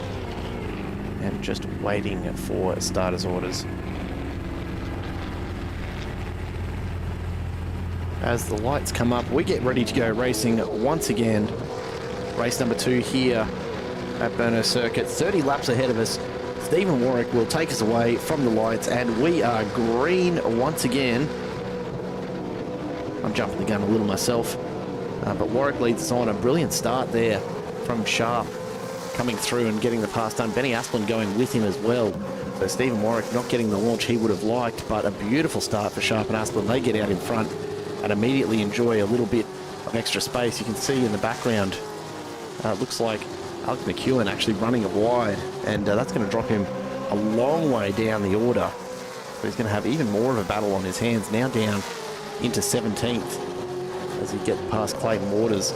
and just waiting for starters orders. As the lights come up, we get ready to go racing once again. Race number 2 here at Brno Circuit. 30 laps ahead of us. Stephen Warwick will take us away from the lights, and we are green once again. I'm jumping the gun a little myself, but Warwick leads us on. A brilliant start there from Sharp, coming through and getting the pass done. Benny Asplin going with him as well. So Stephen Warwick not getting the launch he would have liked, but a beautiful start for Sharp and Asplin. They get out in front and immediately enjoy a little bit of extra space. You can see in the background, it looks like Alex McEwen actually running it wide, and that's going to drop him a long way down the order. So he's going to have even more of a battle on his hands, now down into 17th as he gets past Clayton Waters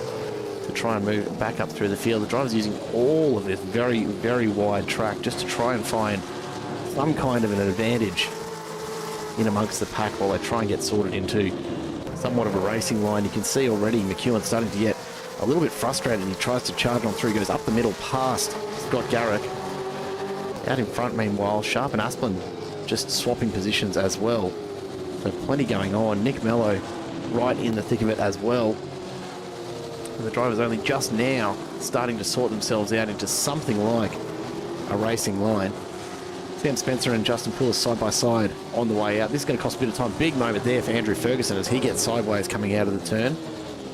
to try and move back up through the field. The driver's using all of this very, very wide track just to try and find some kind of an advantage in amongst the pack while they try and get sorted into somewhat of a racing line. You can see already McEwen starting to get a little bit frustrated. He tries to charge on through, goes up the middle past Scott Garrick. Out in front, meanwhile, Sharp and Asplin just swapping positions as well. So plenty going on. Nick Mello right in the thick of it as well. And the drivers only just now starting to sort themselves out into something like a racing line. Sam Spencer and Justin Poulos side by side on the way out. This is going to cost a bit of time. Big moment there for Andrew Ferguson as he gets sideways coming out of the turn.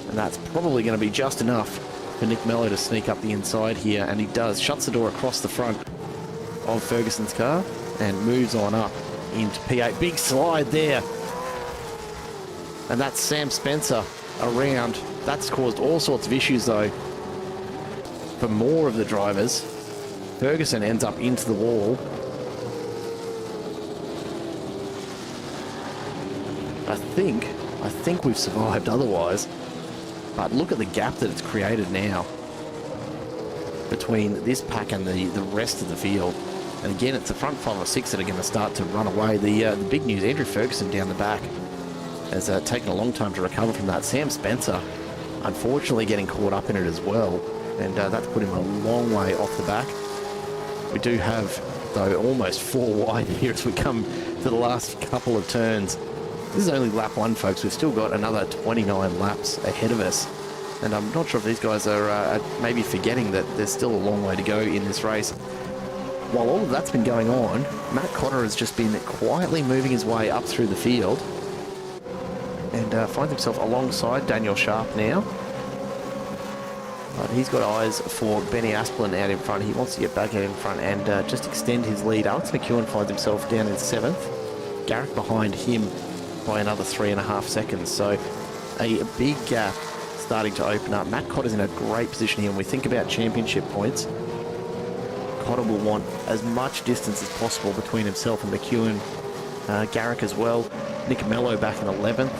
And that's probably going to be just enough for Nick Mello to sneak up the inside here. And he does. Shuts the door across the front of Ferguson's car and moves on up into P8. Big slide there. And that's Sam Spencer around. That's caused all sorts of issues, though, for more of the drivers. Ferguson ends up into the wall. I think we've survived otherwise. But look at the gap that it's created now between this pack and the rest of the field. And again, it's the front 5 or 6 that are going to start to run away. The big news, Andrew Ferguson down the back has taken a long time to recover from that. Sam Spencer, unfortunately, getting caught up in it as well. And that's put him a long way off the back. We do have, though, almost 4 wide here as we come to the last couple of turns. This is only lap 1, folks. We've still got another 29 laps ahead of us. And I'm not sure if these guys are maybe forgetting that there's still a long way to go in this race. While all of that's been going on, Matt Cotter has just been quietly moving his way up through the field and finds himself alongside Daniel Sharp now. But he's got eyes for Benny Asplin out in front. He wants to get back out in front and just extend his lead. Alex McEwen finds himself down in 7th. Garrick behind him by another 3.5 seconds. So a big gap starting to open up. Matt Cotter's in a great position here. When we think about championship points, Cotter will want as much distance as possible between himself and McEwen. Garrick as well. Nick Mello back in 11th.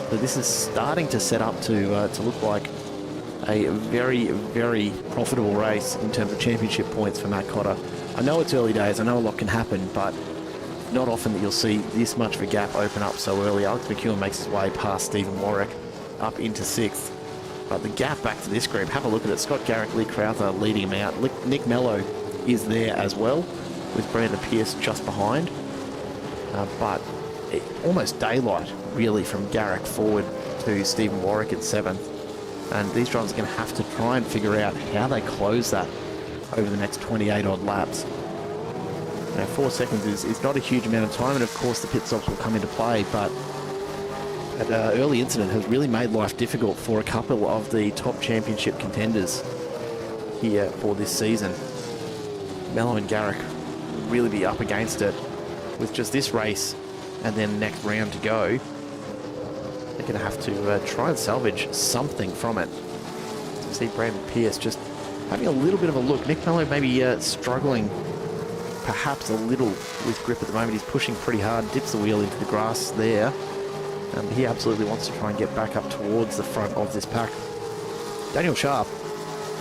So this is starting to set up to look like a very, very profitable race in terms of championship points for Matt Cotter. I know it's early days. I know a lot can happen, but not often that you'll see this much of a gap open up so early. Alex McEwen makes his way past Stephen Warwick up into 6th. But the gap back to this group, have a look at it. Scott Garrick, Lee Crowther leading him out. Nick Mello is there as well, with Brandon Pierce just behind. But almost daylight, really, from Garrick forward to Stephen Warwick at 7th. And these drivers are going to have to try and figure out how they close that over the next 28 odd laps. Now, 4 seconds is not a huge amount of time, and of course the pit stops will come into play, but that early incident has really made life difficult for a couple of the top championship contenders here for this season. Mello and Garrick will really be up against it with just this race and then next round to go. They're going to have to try and salvage something from it. So see Brandon Pierce just having a little bit of a look. Nick Mello maybe struggling perhaps a little with grip at the moment. He's pushing pretty hard, dips the wheel into the grass there. He absolutely wants to try and get back up towards the front of this pack. Daniel Sharp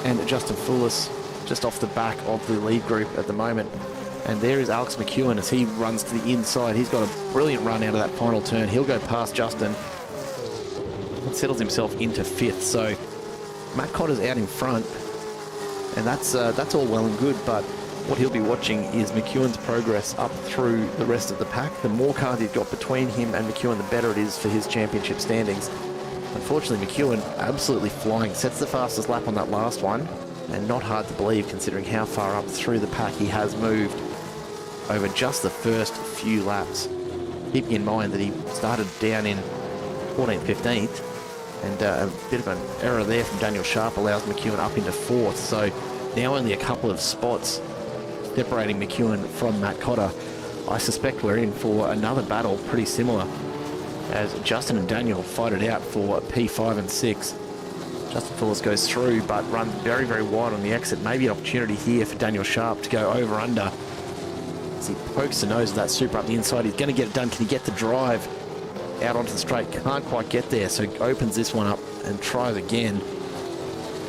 and Justin Poulos just off the back of the lead group at the moment. And there is Alex McEwen as he runs to the inside. He's got a brilliant run out of that final turn. He'll go past Justin and settles himself into 5th. So Matt Cotter's out in front, and that's all well and good, but what he'll be watching is McEwen's progress up through the rest of the pack. The more cars he's got between him and McEwen, the better it is for his championship standings. Unfortunately, McEwen absolutely flying. Sets the fastest lap on that last one, and not hard to believe considering how far up through the pack he has moved over just the first few laps. Keeping in mind that he started down in 14th, 15th, and a bit of an error there from Daniel Sharp allows McEwen up into 4th. So now only a couple of spots separating McEwen from Matt Cotter. I suspect we're in for another battle pretty similar as Justin and Daniel fight it out for P5 and 6. Justin Poulos goes through but runs very, very wide on the exit. Maybe an opportunity here for Daniel Sharp to go over under as he pokes the nose of that Super up the inside. He's going to get it done. Can he get the drive out onto the straight? Can't quite get there, so opens this one up and tries again.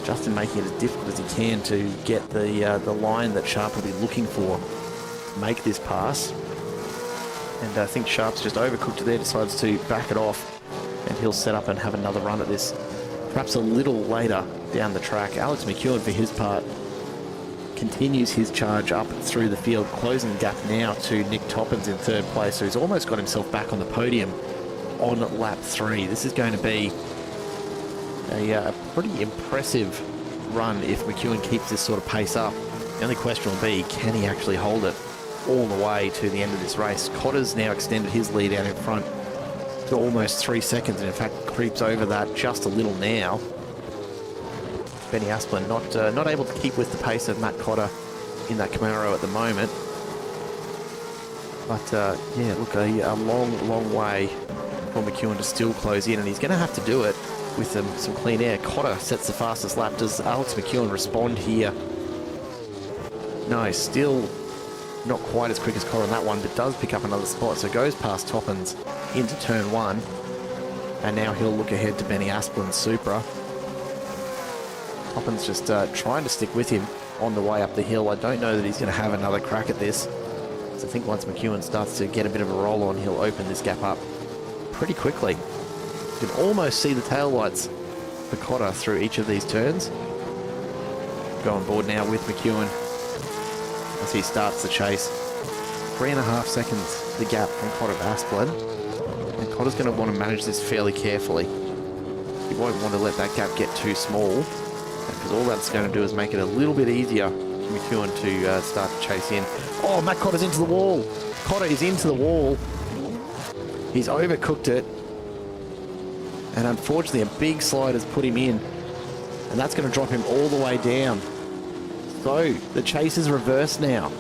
Justin making it as difficult as he can to get the line that Sharp will be looking for to make this pass. And I think Sharp's just overcooked there, decides to back it off, and he'll set up and have another run at this perhaps a little later down the track. Alex McEwen, for his part, continues his charge up through the field, closing the gap now to Nick Toppins in third place. So he's almost got himself back on the podium on lap 3. This is going to be a pretty impressive run if McEwen keeps this sort of pace up. The only question will be, can he actually hold it all the way to the end of this race? Cotter's now extended his lead out in front to almost 3 seconds, and in fact creeps over that just a little now. Benny Asplin not able to keep with the pace of Matt Cotter in that Camaro at the moment. But yeah, look, a long way for McEwen to still close in, and he's going to have to do it with some clean air. Cotter sets the fastest lap. Does Alex McEwen respond here? No, still not quite as quick as Cotter on that one, but does pick up another spot. So goes past Toppins into turn 1, and now he'll look ahead to Benny Asplin's Supra. Toppins just trying to stick with him on the way up the hill. I don't know that he's going to have another crack at this. So I think once McEwen starts to get a bit of a roll on, he'll open this gap up pretty quickly. You can almost see the taillights for Cotter through each of these turns. Go on board now with McEwen as he starts the chase. 3.5 seconds the gap from Cotter to Asplin. And Cotter's going to want to manage this fairly carefully. He won't want to let that gap get too small, because all that's going to do is make it a little bit easier for McEwen to start to chase in. Oh, Matt Cotter's into the wall. Cotter is into the wall. He's overcooked it. And unfortunately, a big slide has put him in. And that's going to drop him all the way down. So, the chase is reversed now.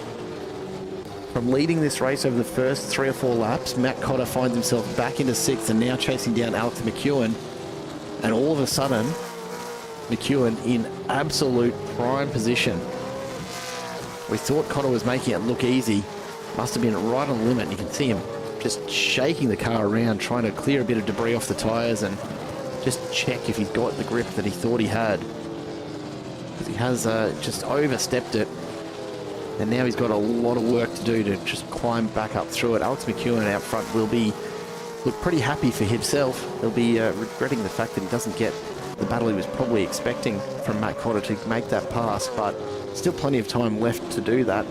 From leading this race over the first 3 or 4 laps, Matt Cotter finds himself back into 6th and now chasing down Alex McEwen. And all of a sudden, McEwen in absolute prime position. We thought Cotter was making it look easy. Must have been right on the limit. And you can see him just shaking the car around, trying to clear a bit of debris off the tyres and just check if he's got the grip that he thought he had. Because he has just overstepped it. And now he's got a lot of work to do to just climb back up through it. Alex McEwen out front will look pretty happy for himself. He'll be regretting the fact that he doesn't get the battle he was probably expecting from Matt Cotter to make that pass, but still plenty of time left to do that.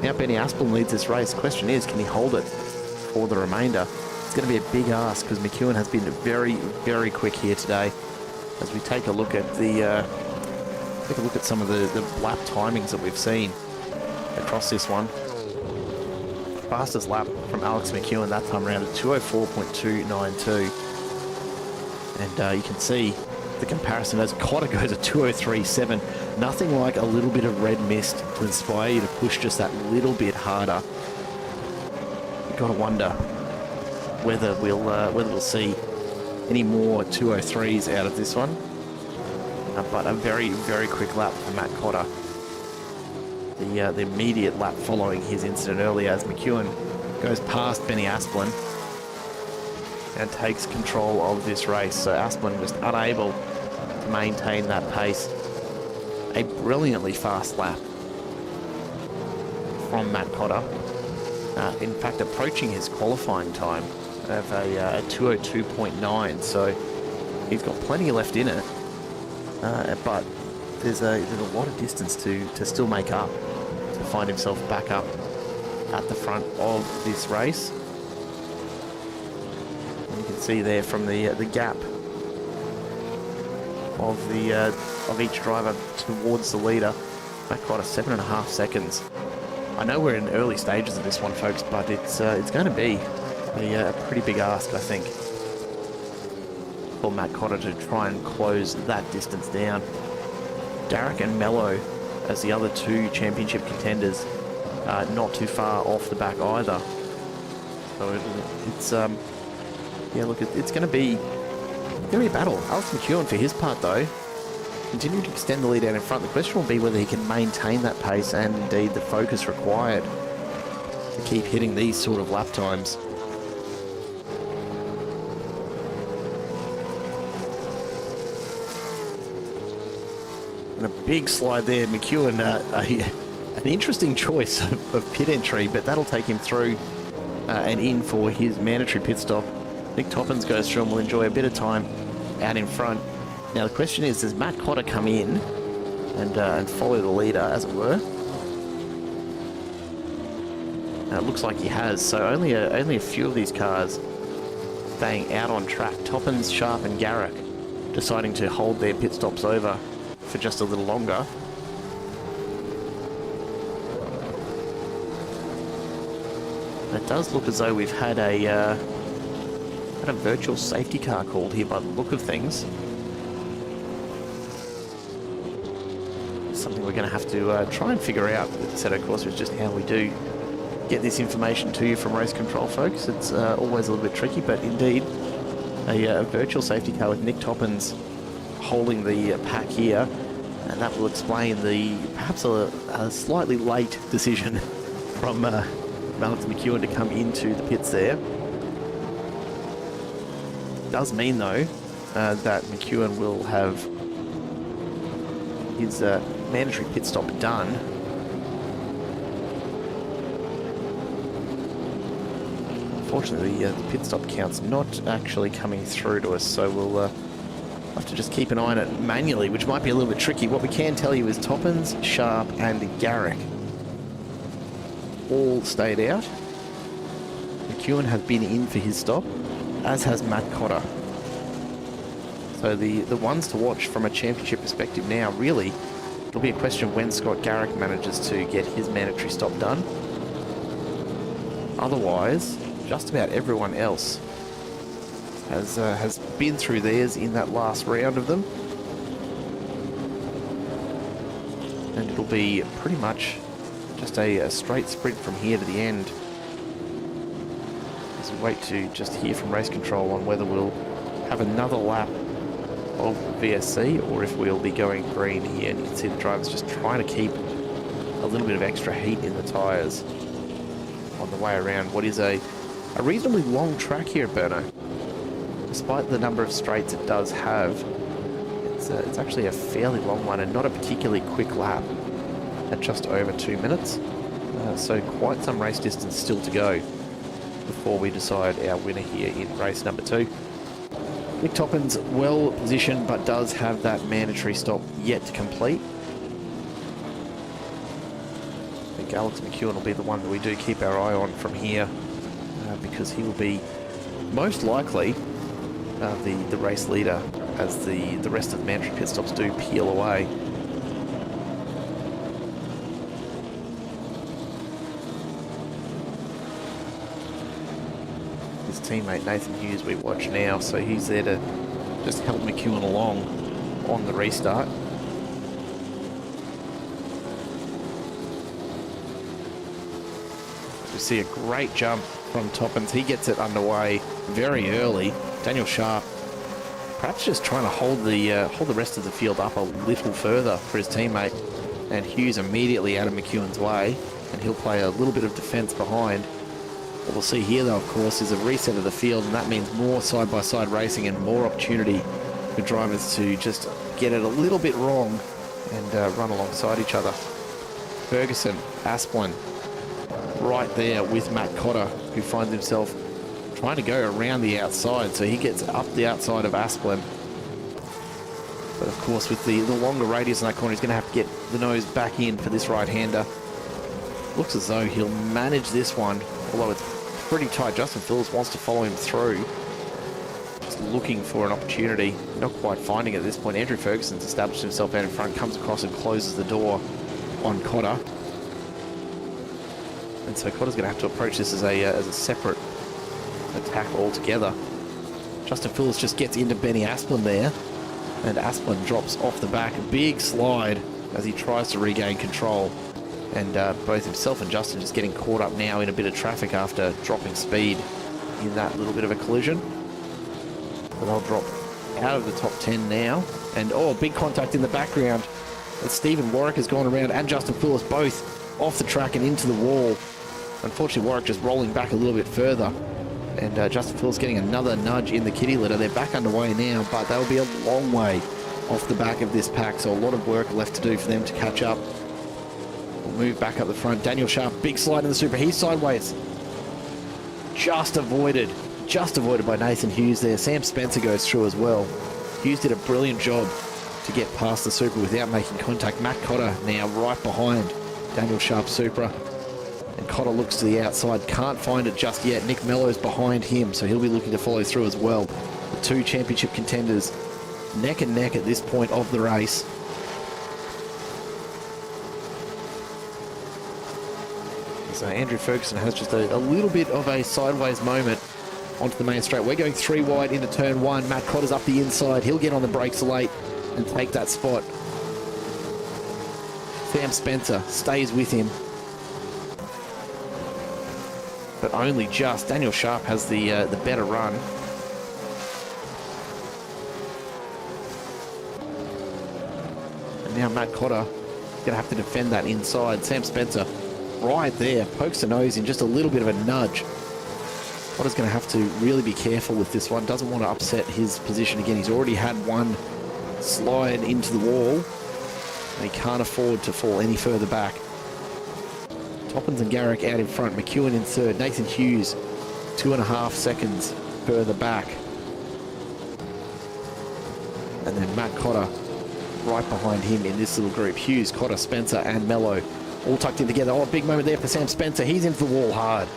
Now Benny Asplin leads this race. Question is, can he hold it for the remainder? It's going to be a big ask because McEwen has been very, very quick here today. As we take a look at some of the lap timings that we've seen across this one. Fastest lap from Alex McEwen that time around at 2:04.292, and you can see the comparison as Cotter goes at 2:03.7. Nothing like a little bit of red mist to inspire you to push just that little bit harder. You've got to wonder whether we'll see any more 2:03s out of this one. But a very, very quick lap for Matt Cotter. The immediate lap following his incident earlier as McEwen goes past Benny Asplin and takes control of this race. So Asplin just unable to maintain that pace. A brilliantly fast lap from Matt Cotter. In fact, approaching his qualifying time of a 2:02.9. So he's got plenty left in it. But there's a lot of distance to still make up, to find himself back up at the front of this race. And you can see there from the gap of each driver towards the leader, Matt Cotter 7.5 seconds. I know we're in early stages of this one, folks, but it's going to be a pretty big ask, I think, for Matt Cotter to try and close that distance down. Derek and Mello as the other 2 championship contenders, not too far off the back either. So it's yeah, look, it's going to be a battle. Alex McEwen, for his part though, continuing to extend the lead out in front. The question will be whether he can maintain that pace and indeed the focus required to keep hitting these sort of lap times. And a big slide there. McEwen, an interesting choice of pit entry, but that'll take him through and in for his mandatory pit stop. Nick Toppins goes through and will enjoy a bit of time out in front Now the question is, does Matt Cotter come in and follow the leader, as it were? Now it looks like he has, so only a few of these cars staying out on track. Toppins, Sharp and Garrick deciding to hold their pit stops over for just a little longer. It does look as though we've had a virtual safety car called here by the look of things. Something we're going to have to try and figure out with Assetto Corsa is just how we do get this information to you from race control, folks. It's always a little bit tricky, but indeed a virtual safety car with Nick Toppins holding the pack here, and that will explain the perhaps a slightly late decision from Alex McEwen to come into the pits there. Does mean though that McEwen will have his mandatory pit stop done. Unfortunately, the pit stop count's not actually coming through to us, so we'll have to just keep an eye on it manually, which might be a little bit tricky. What we can tell you is Toppins, Sharp and Garrick all stayed out. McEwen has been in for his stop, as has Matt Cotter. So the ones to watch from a championship perspective now, really, it'll be a question of when Scott Garrick manages to get his mandatory stop done. Otherwise, just about everyone else has been through theirs in that last round of them. And it'll be pretty much just a straight sprint from here to the end. As we wait to just hear from race control on whether we'll have another lap of VSC or if we'll be going green here. And you can see the drivers just trying to keep a little bit of extra heat in the tyres on the way around what is a reasonably long track here at Brno. Despite the number of straights it does have, it's actually a fairly long one and not a particularly quick lap at just over 2 minutes. So quite some race distance still to go before we decide our winner here in race number 2. Nick Toppins well positioned, but does have that mandatory stop yet to complete. I think Alex McEwen will be the one that we do keep our eye on from here, because he will be most likely the race leader as the rest of the mandatory pit stops do peel away. His teammate Nathan Hughes we watch now, so he's there to just help McEwen along on the restart. We see a great jump from Toppins. He gets it underway very early. Daniel Sharp perhaps just trying to hold the rest of the field up a little further for his teammate, and Hughes immediately out of McEwen's way, and he'll play a little bit of defence behind. What we'll see here though, of course, is a reset of the field, and that means more side-by-side racing and more opportunity for drivers to just get it a little bit wrong and run alongside each other. Ferguson, Asplin, right there with Matt Cotter, who finds himself trying to go around the outside, so he gets up the outside of Asplin. But of course, with the longer radius in that corner, he's going to have to get the nose back in for this right-hander. Looks as though he'll manage this one, although it's pretty tight. Justin Phillips wants to follow him through, just looking for an opportunity, not quite finding it at this point. Andrew Ferguson's established himself out in front, comes across and closes the door on Cotter. And so Cotter's going to have to approach this as a separate attack altogether. Justin Phillips just gets into Benny Asplin there, and Asplin drops off the back. A big slide as he tries to regain control. And both himself and Justin just getting caught up now in a bit of traffic after dropping speed in that little bit of a collision. But they'll drop out of the top 10 now. And oh, big contact in the background. And Stephen Warwick has gone around, and Justin Phillips both off the track and into the wall. Unfortunately, Warwick just rolling back a little bit further. And Justin Phillips getting another nudge in the kitty litter. They're back underway now, but they'll be a long way off the back of this pack, so a lot of work left to do for them to catch up. We'll move back up the front. Daniel Sharp, big slide in the super. He's sideways. Just avoided by Nathan Hughes there. Sam Spencer goes through as well. Hughes did a brilliant job to get past the Supra without making contact. Matt Cotter now right behind Daniel Sharp's Supra. And Cotter looks to the outside, can't find it just yet. Nick Mello's behind him, so he'll be looking to follow through as well. The two championship contenders neck and neck at this point of the race. So Andrew Ferguson has just a little bit of a sideways moment onto the main straight. We're going 3 wide into turn 1. Matt Cotter's up the inside. He'll get on the brakes late and take that spot. Sam Spencer stays with him, but only just. Daniel Sharp has the better run. And now Matt Cotter going to have to defend that inside. Sam Spencer right there, pokes the nose in, just a little bit of a nudge. Cotter's going to have to really be careful with this one. Doesn't want to upset his position again. He's already had one slide into the wall, and he can't afford to fall any further back. Toppins and Garrick out in front. McEwen in third. Nathan Hughes 2.5 seconds further back. And then Matt Cotter right behind him in this little group. Hughes, Cotter, Spencer and Mello all tucked in together. Oh, big moment there for Sam Spencer. He's into the wall hard.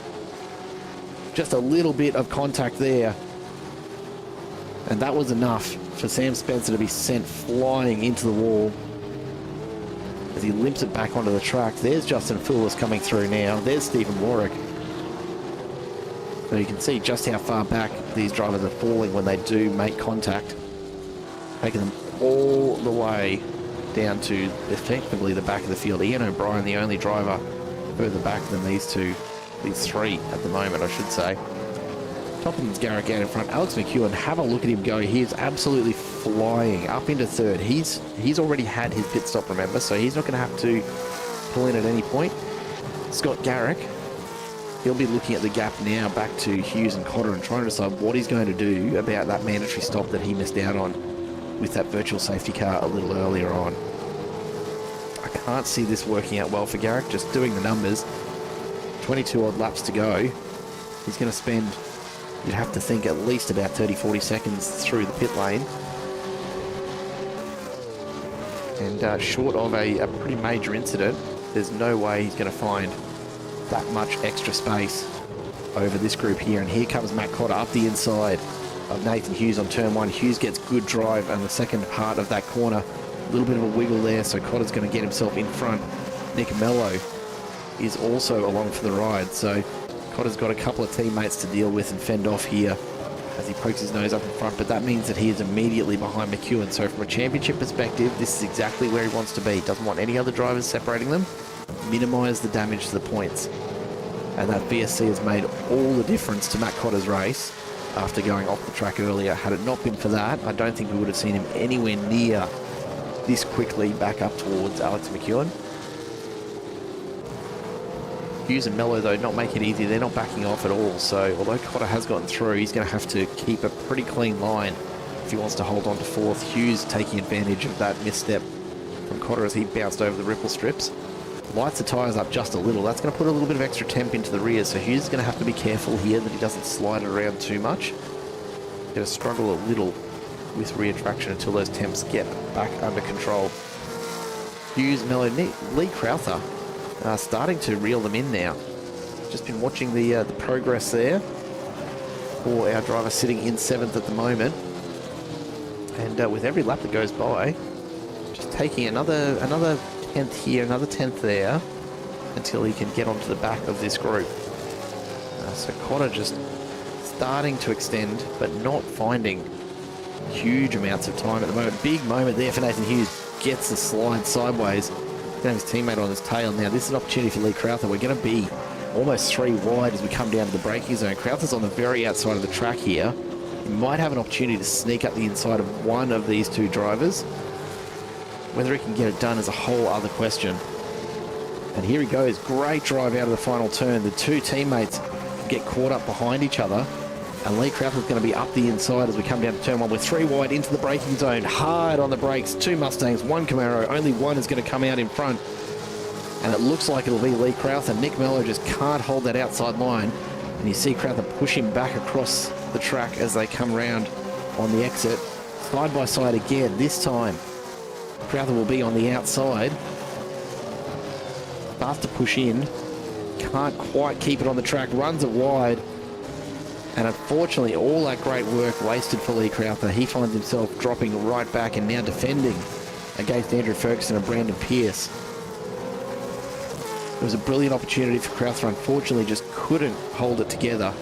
Just a little bit of contact there. And that was enough for Sam Spencer to be sent flying into the wall as he limps it back onto the track. There's Justin Foulis coming through now. There's Stephen Warwick. So you can see just how far back these drivers are falling when they do make contact. Taking them all the way down to effectively the back of the field. Ian O'Brien, the only driver further back than these three at the moment, I should say. Toppins, Garrick out in front. Alex McEwen, have a look at him go. He is absolutely flying up into third. He's already had his pit stop, remember, so he's not going to have to pull in at any point. Scott Garrick, he'll be looking at the gap now back to Hughes and Cotter and trying to decide what he's going to do about that mandatory stop that he missed out on with that virtual safety car a little earlier on. I can't see this working out well for Garrick. Just doing the numbers, 22 odd laps to go. He's going to spend, you'd have to think, at least about 30-40 seconds through the pit lane. And short of a pretty major incident, there's no way he's going to find that much extra space over this group here. And here comes Matt Cotter up the inside of Nathan Hughes on turn 1. Hughes gets good drive and the second part of that corner. A little bit of a wiggle there, so Cotter's going to get himself in front. Nick Mello is also along for the ride, so Cotter's got a couple of teammates to deal with and fend off here as he pokes his nose up in front, but that means that he is immediately behind McEwen. So from a championship perspective, this is exactly where he wants to be. Doesn't want any other drivers separating them. Minimise the damage to the points. And that VSC has made all the difference to Matt Cotter's race after going off the track earlier. Had it not been for that, I don't think we would have seen him anywhere near this quickly back up towards Alex McEwen. Hughes and Mello, though, not make it easy. They're not backing off at all. So although Cotter has gotten through, he's going to have to keep a pretty clean line if he wants to hold on to fourth. Hughes taking advantage of that misstep from Cotter as he bounced over the ripple strips. Lights the tyres up just a little. That's going to put a little bit of extra temp into the rear. So Hughes is going to have to be careful here that he doesn't slide it around too much. Going to struggle a little with rear traction until those temps get back under control. Hughes, Mello, Lee Crowther starting to reel them in now. Just been watching the progress there for our driver sitting in 7th at the moment. And with every lap that goes by, just taking another 10th here, another 10th there, until he can get onto the back of this group. So Cotter just starting to extend, but not finding huge amounts of time at the moment. Big moment there for Nathan Hughes. Gets the slide sideways. Going to have his teammate on his tail. Now this is an opportunity for Lee Crowther. We're going to be almost 3 wide as we come down to the braking zone. Crowther's on the very outside of the track here. He might have an opportunity to sneak up the inside of one of these two drivers. Whether he can get it done is a whole other question. And here he goes. Great drive out of the final turn. The two teammates get caught up behind each other. And Lee Crowther's going to be up the inside as we come down to turn 1. We're 3 wide into the braking zone. Hard on the brakes. 2 Mustangs, 1 Camaro. Only one is going to come out in front. And it looks like it'll be Lee Crowther. Nick Mello just can't hold that outside line. And you see Crowther push him back across the track as they come round on the exit. Side by side again. This time, Crowther will be on the outside. Starts to push in. Can't quite keep it on the track. Runs it wide. And unfortunately, all that great work wasted for Lee Crowther. He finds himself dropping right back and now defending against Andrew Ferguson and Brandon Pierce. It was a brilliant opportunity for Crowther. Unfortunately, just couldn't hold it together.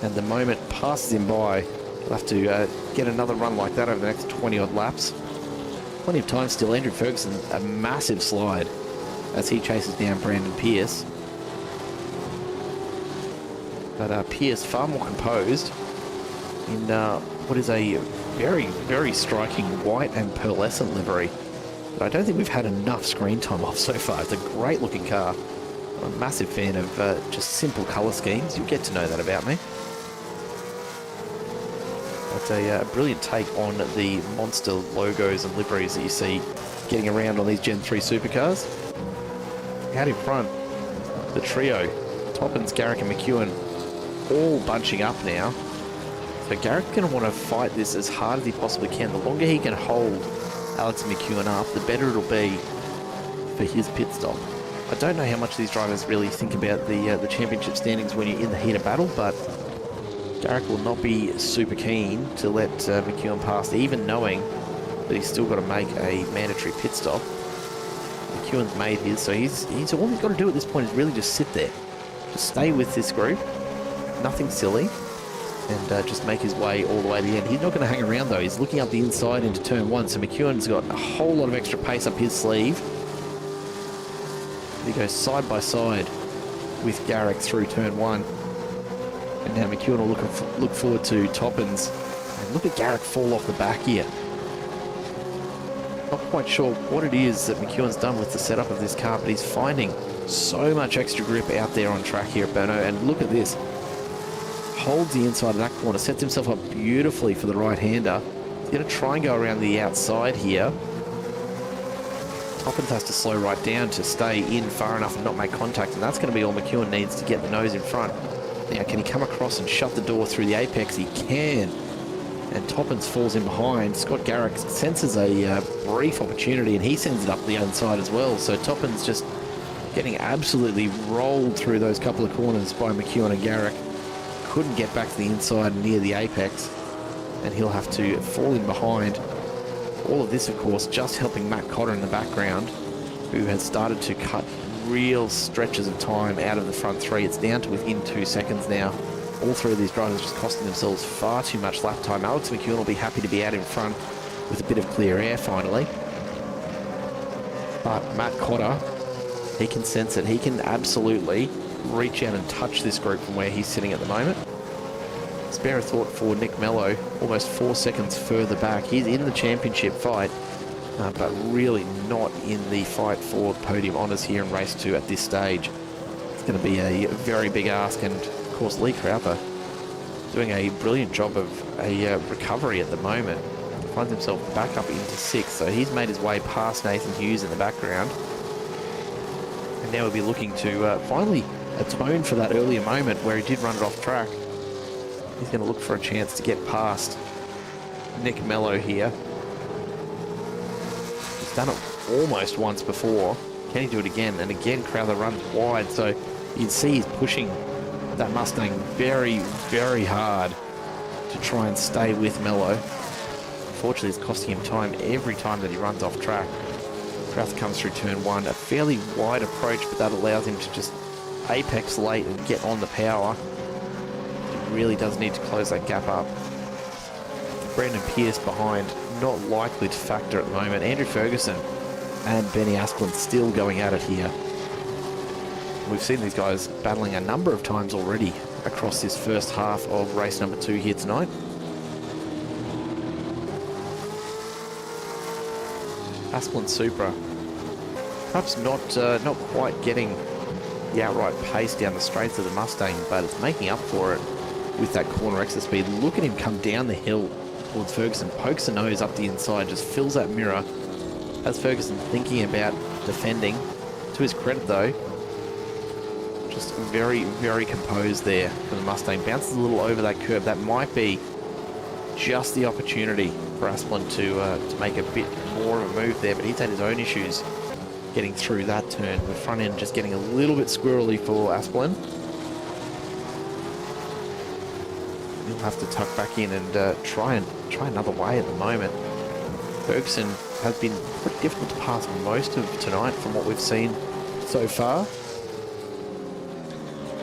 And the moment passes him by. He'll have to get another run like that over the next 20-odd laps. Plenty of time still. Andrew Ferguson, a massive slide as he chases down Brandon Pierce. But Pierce far more composed in what is a very, very striking white and pearlescent livery. But I don't think we've had enough screen time off so far. It's a great looking car. I'm a massive fan of just simple colour schemes. You'll get to know that about me. That's a brilliant take on the monster logos and liveries that you see getting around on these Gen 3 supercars. Out in front, the trio, Toppins, Garrick and McEwen, all bunching up now. So Garrick's going to want to fight this as hard as he possibly can. The longer he can hold Alex McEwen up, the better it'll be for his pit stop. I don't know how much these drivers really think about the championship standings when you're in the heat of battle, but Garrick will not be super keen to let McEwen pass, even knowing that he's still got to make a mandatory pit stop. McEwen's made his, so he's all he's got to do at this point is really just sit there. Just stay with this group, nothing silly, and just make his way all the way to the end. He's not going to hang around though. He's looking up the inside into turn one, so McEwen's got a whole lot of extra pace up his sleeve. He goes side by side with Garrick through turn one. And now McEwen will look forward to Toppins. And look at Garrick fall off the back here. Not quite sure what it is that McEwen's done with the setup of this car, but he's finding so much extra grip out there on track here at Brno. And look at this. Holds the inside of that corner, sets himself up beautifully for the right-hander. He's going to try and go around the outside here. Toppins has to slow right down to stay in far enough and not make contact, and that's going to be all McEwen needs to get the nose in front. Now, can he come across and shut the door through the apex? He can. And Toppins falls in behind. Scott Garrick senses a brief opportunity, and he sends it up the inside as well. So Toppins just getting absolutely rolled through those couple of corners by McEwen and Garrick. Couldn't get back to the inside near the apex, and he'll have to fall in behind. All of this, of course, just helping Matt Cotter in the background, who has started to cut real stretches of time out of the front three. It's down to within 2 seconds now. All three of these drivers just costing themselves far too much lap time. Alex McEwen will be happy to be out in front with a bit of clear air finally. But Matt Cotter, he can sense it. He can absolutely reach out and touch this group from where he's sitting at the moment. Spare a thought for Nick Mello, almost 4 seconds further back. He's in the championship fight, but really not in the fight for podium honours here in race 2 at this stage. It's going to be a very big ask, and of course Lee Crowther doing a brilliant job of a recovery at the moment. Finds himself back up into 6th, so he's made his way past Nathan Hughes in the background. And now we'll be looking to finally atone for that earlier moment where he did run it off track. He's going to look for a chance to get past Nick Mello here. He's done it almost once before. Can he do it again? And again, Crowther runs wide, so you can see he's pushing that Mustang very, very hard to try and stay with Mello. Unfortunately, it's costing him time every time that he runs off track. Crowther comes through turn 1, a fairly wide approach, but that allows him to just apex late and get on the power. He really does need to close that gap up. Brandon Pierce behind, not likely to factor at the moment. Andrew Ferguson and Benny Asplund still going at it here. We've seen these guys battling a number of times already across this first half of race number 2 here tonight. Asplund Supra, perhaps not quite getting the outright pace down the straights of the Mustang, but it's making up for it with that corner exit speed. Look at him come down the hill towards Ferguson, pokes the nose up the inside, just fills that mirror. As Ferguson thinking about defending. To his credit though, just very, very composed there for the Mustang. Bounces a little over that curb. That might be just the opportunity for Asplin to make a bit more of a move there, but he's had his own issues getting through that turn. The front end just getting a little bit squirrely for Asplin. He'll have to tuck back in and try another way at the moment. Ferguson has been pretty difficult to pass most of tonight from what we've seen so far.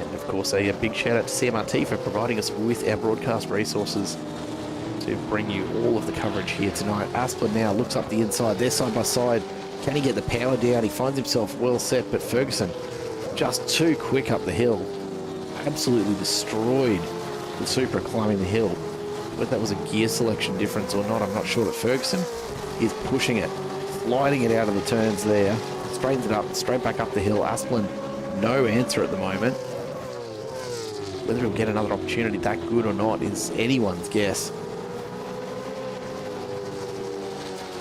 And of course, a big shout out to CMRT for providing us with our broadcast resources to bring you all of the coverage here tonight. Asplin now looks up the inside. They're side by side. Can he get the power down? He finds himself well set, but Ferguson just too quick up the hill. Absolutely destroyed the Supra climbing the hill. Whether that was a gear selection difference or not, I'm not sure, but Ferguson is pushing it, sliding it out of the turns there, straightens it up, straight back up the hill. Asplin, no answer at the moment. Whether he'll get another opportunity that good or not is anyone's guess.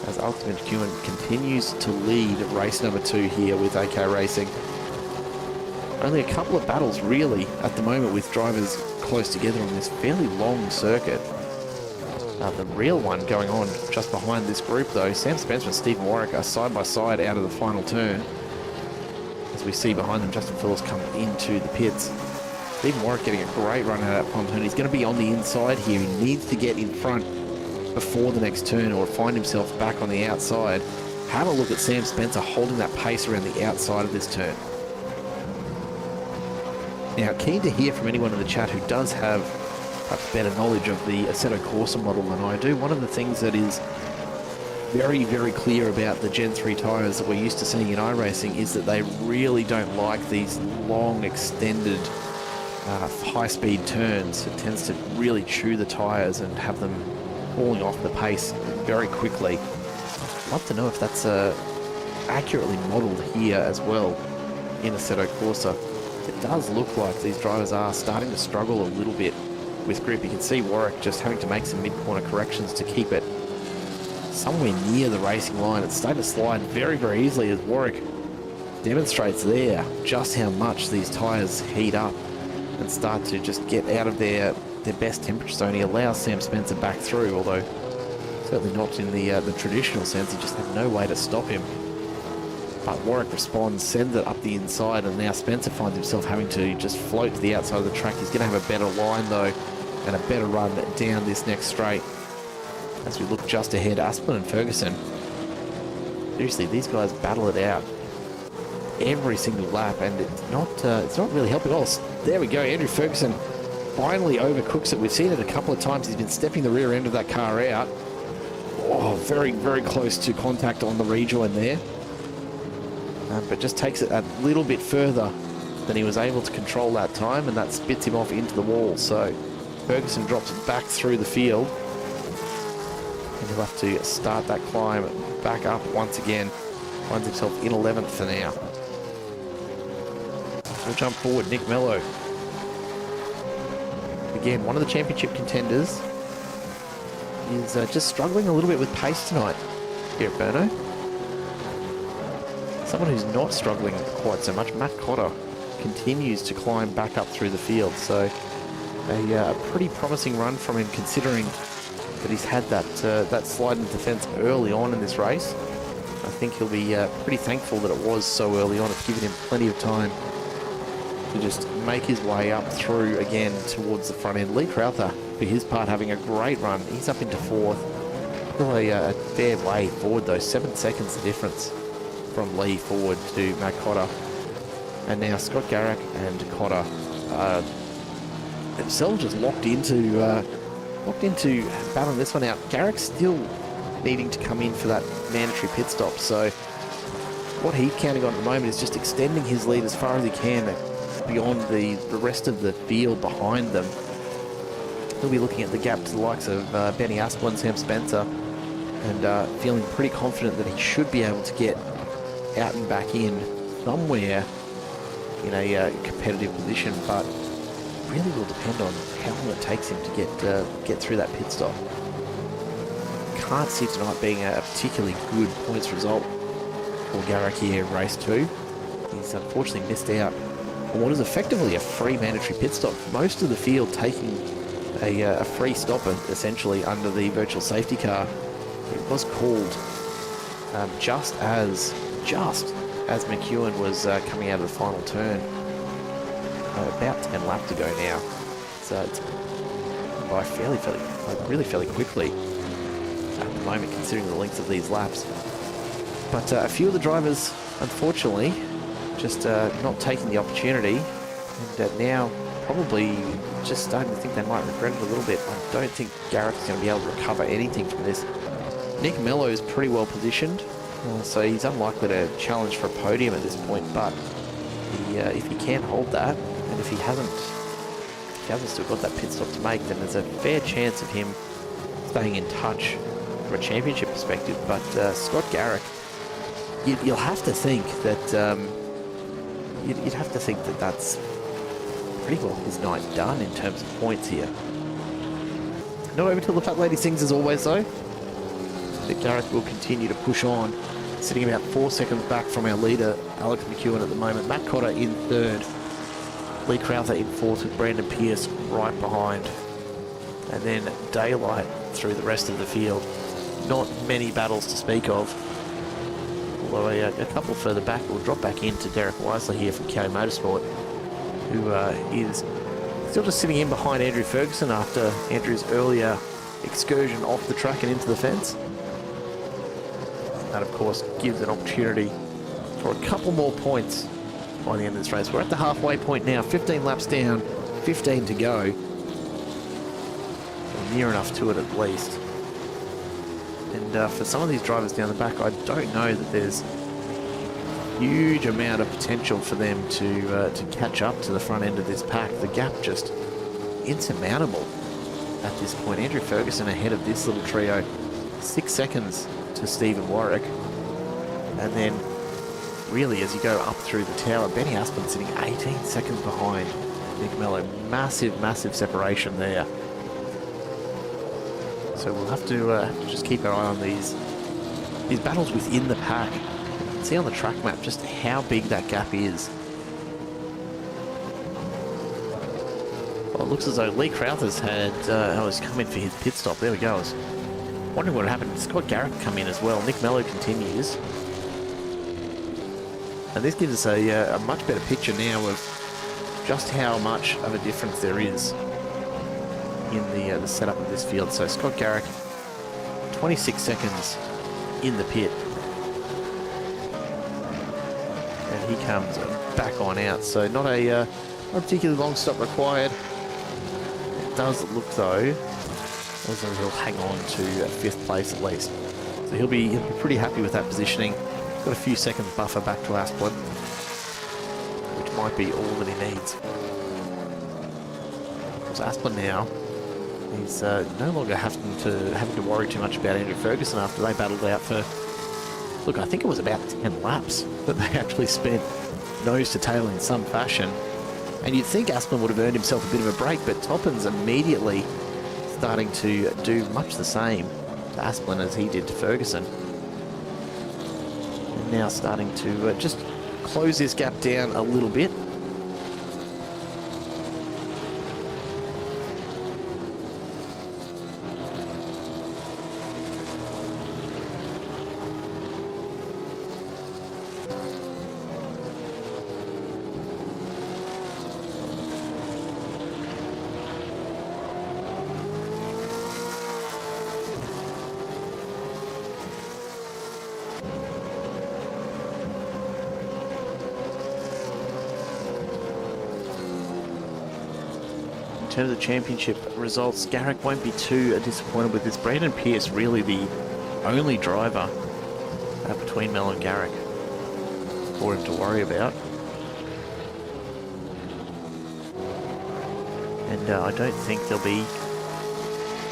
As Ultimate Human continues to lead race number 2 here with AK Racing. Only a couple of battles really at the moment with drivers close together on this fairly long circuit. The real one going on just behind this group though. Sam Spencer and Stephen Warwick are side by side out of the final turn. As we see behind them, Justin Phillips come into the pits. Stephen Warwick getting a great run out of that final turn. He's going to be on the inside here. He needs to get in front before the next turn or find himself back on the outside. Have a look at Sam Spencer holding that pace around the outside of this turn. Now, keen to hear from anyone in the chat who does have perhaps better knowledge of the Assetto Corsa model than I do. One of the things that is very, very clear about the Gen 3 tyres that we're used to seeing in iRacing is that they really don't like these long, extended, high-speed turns. It tends to really chew the tyres and have them falling off the pace very quickly. I'd love to know if that's accurately modelled here as well in Assetto Corsa. It does look like these drivers are starting to struggle a little bit with grip. You can see Warwick just having to make some mid-corner corrections to keep it somewhere near the racing line. It's starting to slide very, very easily as Warwick demonstrates there just how much these tyres heat up and start to just get out of their best temperature zone. He allows Sam Spencer back through, although certainly not in the traditional sense. He just had no way to stop him. But Warwick responds, sends it up the inside, and now Spencer finds himself having to just float to the outside of the track. He's going to have a better line, though, and a better run down this next straight. As we look just ahead, Asplin and Ferguson. Seriously, these guys battle it out every single lap, and it's not really helping at all. There we go, Andrew Ferguson finally overcooks it. We've seen it a couple of times. He's been stepping the rear end of that car out. Oh, very, very close to contact on the rejoin there. But just takes it a little bit further than he was able to control that time, and that spits him off into the wall. So Ferguson drops back through the field, and he'll have to start that climb back up once again. Finds himself in 11th for now. We'll jump forward, Nick Mello. Again, one of the championship contenders is just struggling a little bit with pace tonight here at Brno. Someone who's not struggling quite so much, Matt Cotter, continues to climb back up through the field. So a pretty promising run from him, considering that he's had that slide into the fence early on in this race. I think he'll be pretty thankful that it was so early on. It's given him plenty of time to just make his way up through again towards the front end. Lee Crowther, for his part, having a great run. He's up into 4th. Still a fair way forward though, 7 seconds the difference from Lee forward to Matt Cotter. And now Scott Garrick and Cotter themselves just locked into battling this one out. Garrick's still needing to come in for that mandatory pit stop, so what he's counting on at the moment is just extending his lead as far as he can beyond the rest of the field behind them. He'll be looking at the gap to the likes of Benny Asplin, Sam Spencer, and feeling pretty confident that he should be able to get out and back in somewhere in a competitive position, but really will depend on how long it takes him to get through that pit stop. Can't see tonight being a particularly good points result for Garrick here in race 2. He's unfortunately missed out on what is effectively a free mandatory pit stop. Most of the field taking a free stopper, essentially, under the virtual safety car. It was called just as McEwen was coming out of the final turn. About 10 laps to go now. So it's by really fairly quickly at the moment, considering the length of these laps. But a few of the drivers, unfortunately, just not taking the opportunity, and now probably just starting to think they might regret it a little bit. I don't think Garrick's going to be able to recover anything from this. Nick Mello is pretty well positioned, so he's unlikely to challenge for a podium at this point, but if he can't hold that, and if he hasn't still got that pit stop to make, then there's a fair chance of him staying in touch from a championship perspective. But Scott Garrick, you'll have to think that you'd have to think that that's pretty well his night done in terms of points here. Not over till the fat lady sings as always though. But Garrick will continue to push on, sitting about 4 seconds back from our leader, Alex McEwen at the moment. Matt Cotter in third. Lee Crowther in fourth with Brandon Pierce right behind. And then daylight through the rest of the field. Not many battles to speak of. Although a couple further back will drop back into Derek Wisely here from Kelly Motorsport, who is still just sitting in behind Andrew Ferguson after Andrew's earlier excursion off the track and into the fence. That, of course, gives an opportunity for a couple more points by the end of this race. We're at the halfway point now, 15 laps down, 15 to go. We're near enough to it at least. And for some of these drivers down the back, I don't know that there's a huge amount of potential for them to catch up to the front end of this pack. The gap just insurmountable at this point. Andrew Ferguson ahead of this little trio, 6 seconds to Stephen Warwick. And then really as you go up through the tower, Benny Aspin sitting 18 seconds behind Nick Mello. Massive separation there. So we'll have to just keep our eye on these battles within the pack. See on the track map just how big that gap is. Well, it looks as though Lee Crowther's was coming for his pit stop. There we go. I was wondering what happened. Scott Garrick come in as well. Nick Mello continues. And this gives us a much better picture now of just how much of a difference there is in the setup of this field. So Scott Garrick, 26 seconds in the pit. And he comes back on out. So not a particularly long stop required. It does look though as though he'll hang on to 5th place at least. So he'll be pretty happy with that positioning. Got a few seconds buffer back to Asplin, which might be all that he needs. Because Asplin now, he's no longer having to worry too much about Andrew Ferguson after they battled out for, look, I think it was about 10 laps that they actually spent nose to tail in some fashion. And you'd think Asplin would have earned himself a bit of a break, but Toppin's immediately starting to do much the same to Asplin as he did to Ferguson. And now starting to just close this gap down a little bit. In terms of championship results, Garrick won't be too disappointed with this. Brandon Pierce really the only driver between Mel and Garrick for him to worry about. And I don't think there'll be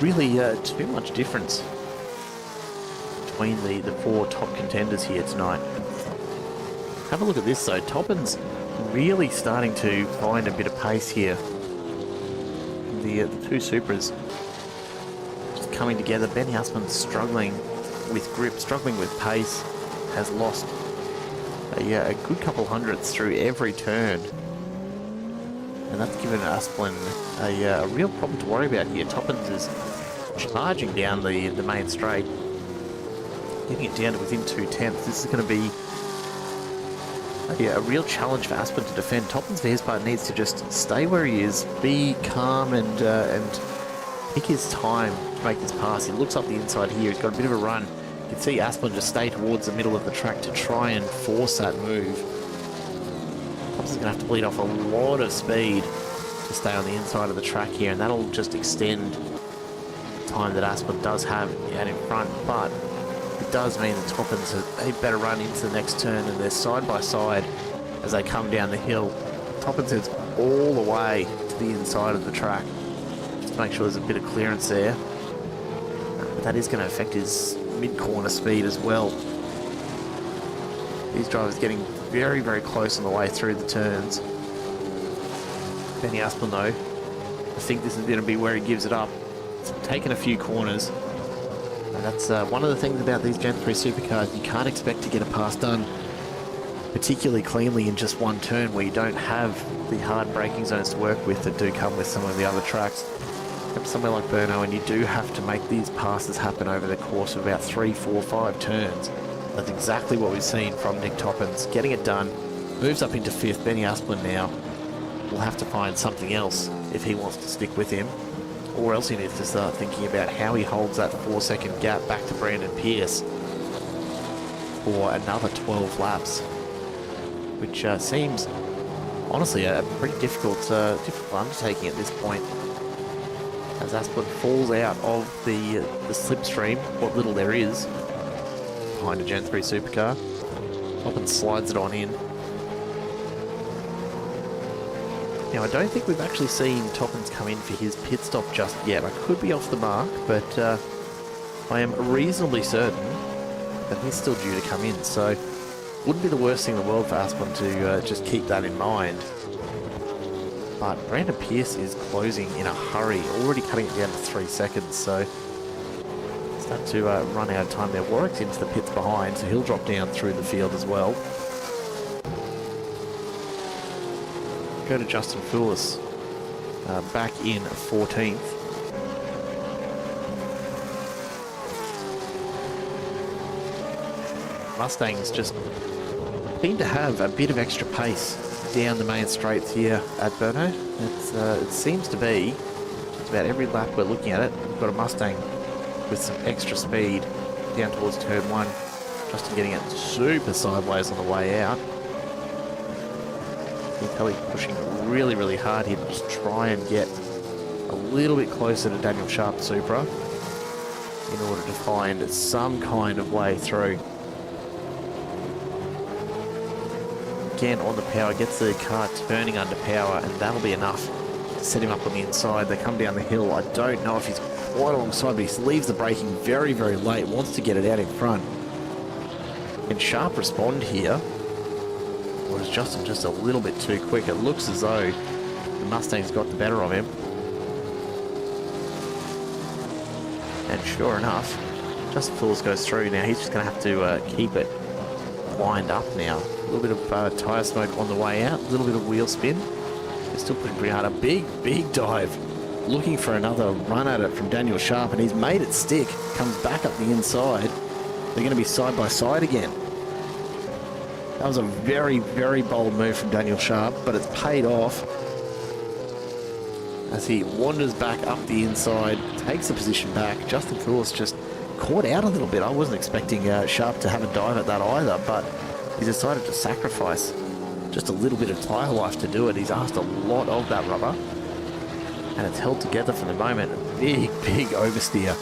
really too much difference between the 4 top contenders here tonight. Have a look at this though. Toppin's really starting to find a bit of pace here. The 2 Supras just coming together. Benny Hussman struggling with grip, struggling with pace, has lost a good couple hundredths through every turn. And that's given Asplin a real problem to worry about here. Toppins is charging down the main straight, getting it down to within 2/10. This is going to be a real challenge for Asplin to defend. Toppins, for his part, needs to just stay where he is, be calm and pick his time to make this pass. He looks up the inside here. He's got a bit of a run. You can see Asplin just stay towards the middle of the track to try and force that move. Toppins is going to have to bleed off a lot of speed to stay on the inside of the track here, and that'll just extend the time that Asplin does have out in front. But it does mean that Toppins has a better run into the next turn, and they're side by side as they come down the hill. Toppins heads all the way to the inside of the track just to make sure there's a bit of clearance there. But that is going to affect his mid-corner speed as well. These drivers getting very, very close on the way through the turns. Benny Asplin, though, I think this is going to be where he gives it up. It's taken a few corners. And that's one of the things about these Gen 3 supercars. You can't expect to get a pass done particularly cleanly in just one turn, where you don't have the hard braking zones to work with that do come with some of the other tracks. Somewhere like Brno, and you do have to make these passes happen over the course of about 3, 4, 5 turns. That's exactly what we've seen from Nick Toppins. Getting it done, moves up into 5th. Benny Asplin now will have to find something else if he wants to stick with him, or else he needs to start thinking about how he holds that 4-second gap back to Brandon Pierce for another 12 laps, which seems honestly a pretty difficult undertaking at this point, as Asplin falls out of the slipstream, what little there is, behind a Gen 3 supercar. Toppins slides it on in. Now, I don't think we've actually seen Toppins come in for his pit stop just yet. I could be off the mark, but I am reasonably certain that he's still due to come in, so wouldn't be the worst thing in the world for Asplin to just keep that in mind. But Brandon Pierce is closing in a hurry, already cutting it down to 3 seconds, so start to run out of time there. Warwick's into the pits behind, so he'll drop down through the field as well. Go to Justin Foulis, back in 14th. Mustangs just seem to have a bit of extra pace down the main straights here at Brno. It seems to be, just about every lap we're looking at it, we've got a Mustang with some extra speed down towards turn 1. Justin getting it super sideways on the way out. You can tell he's pushing really, really hard here to just try and get a little bit closer to Daniel Sharp's Supra in order to find some kind of way through. Again, on the power, gets the car turning under power, and that'll be enough to set him up on the inside. They come down the hill. I don't know if he's quite alongside, but he leaves the braking very, very late, wants to get it out in front. Can Sharp respond here? Or is Justin just a little bit too quick? It looks as though the Mustang's got the better of him. And sure enough, Justin Foulis goes through. Now he's just going to have to keep it lined up now. A little bit of tyre smoke on the way out, a little bit of wheel spin. They're still pushing pretty hard. A big, big dive. Looking for another run at it from Daniel Sharp, and he's made it stick. Comes back up the inside. They're going to be side by side again. That was a very, very bold move from Daniel Sharp, but it's paid off as he wanders back up the inside, takes the position back. Justin Foulis just caught out a little bit. I wasn't expecting Sharp to have a dive at that either, but he decided to sacrifice just a little bit of tyre life to do it. He's asked a lot of that rubber, and it's held together for the moment. A big, big oversteer.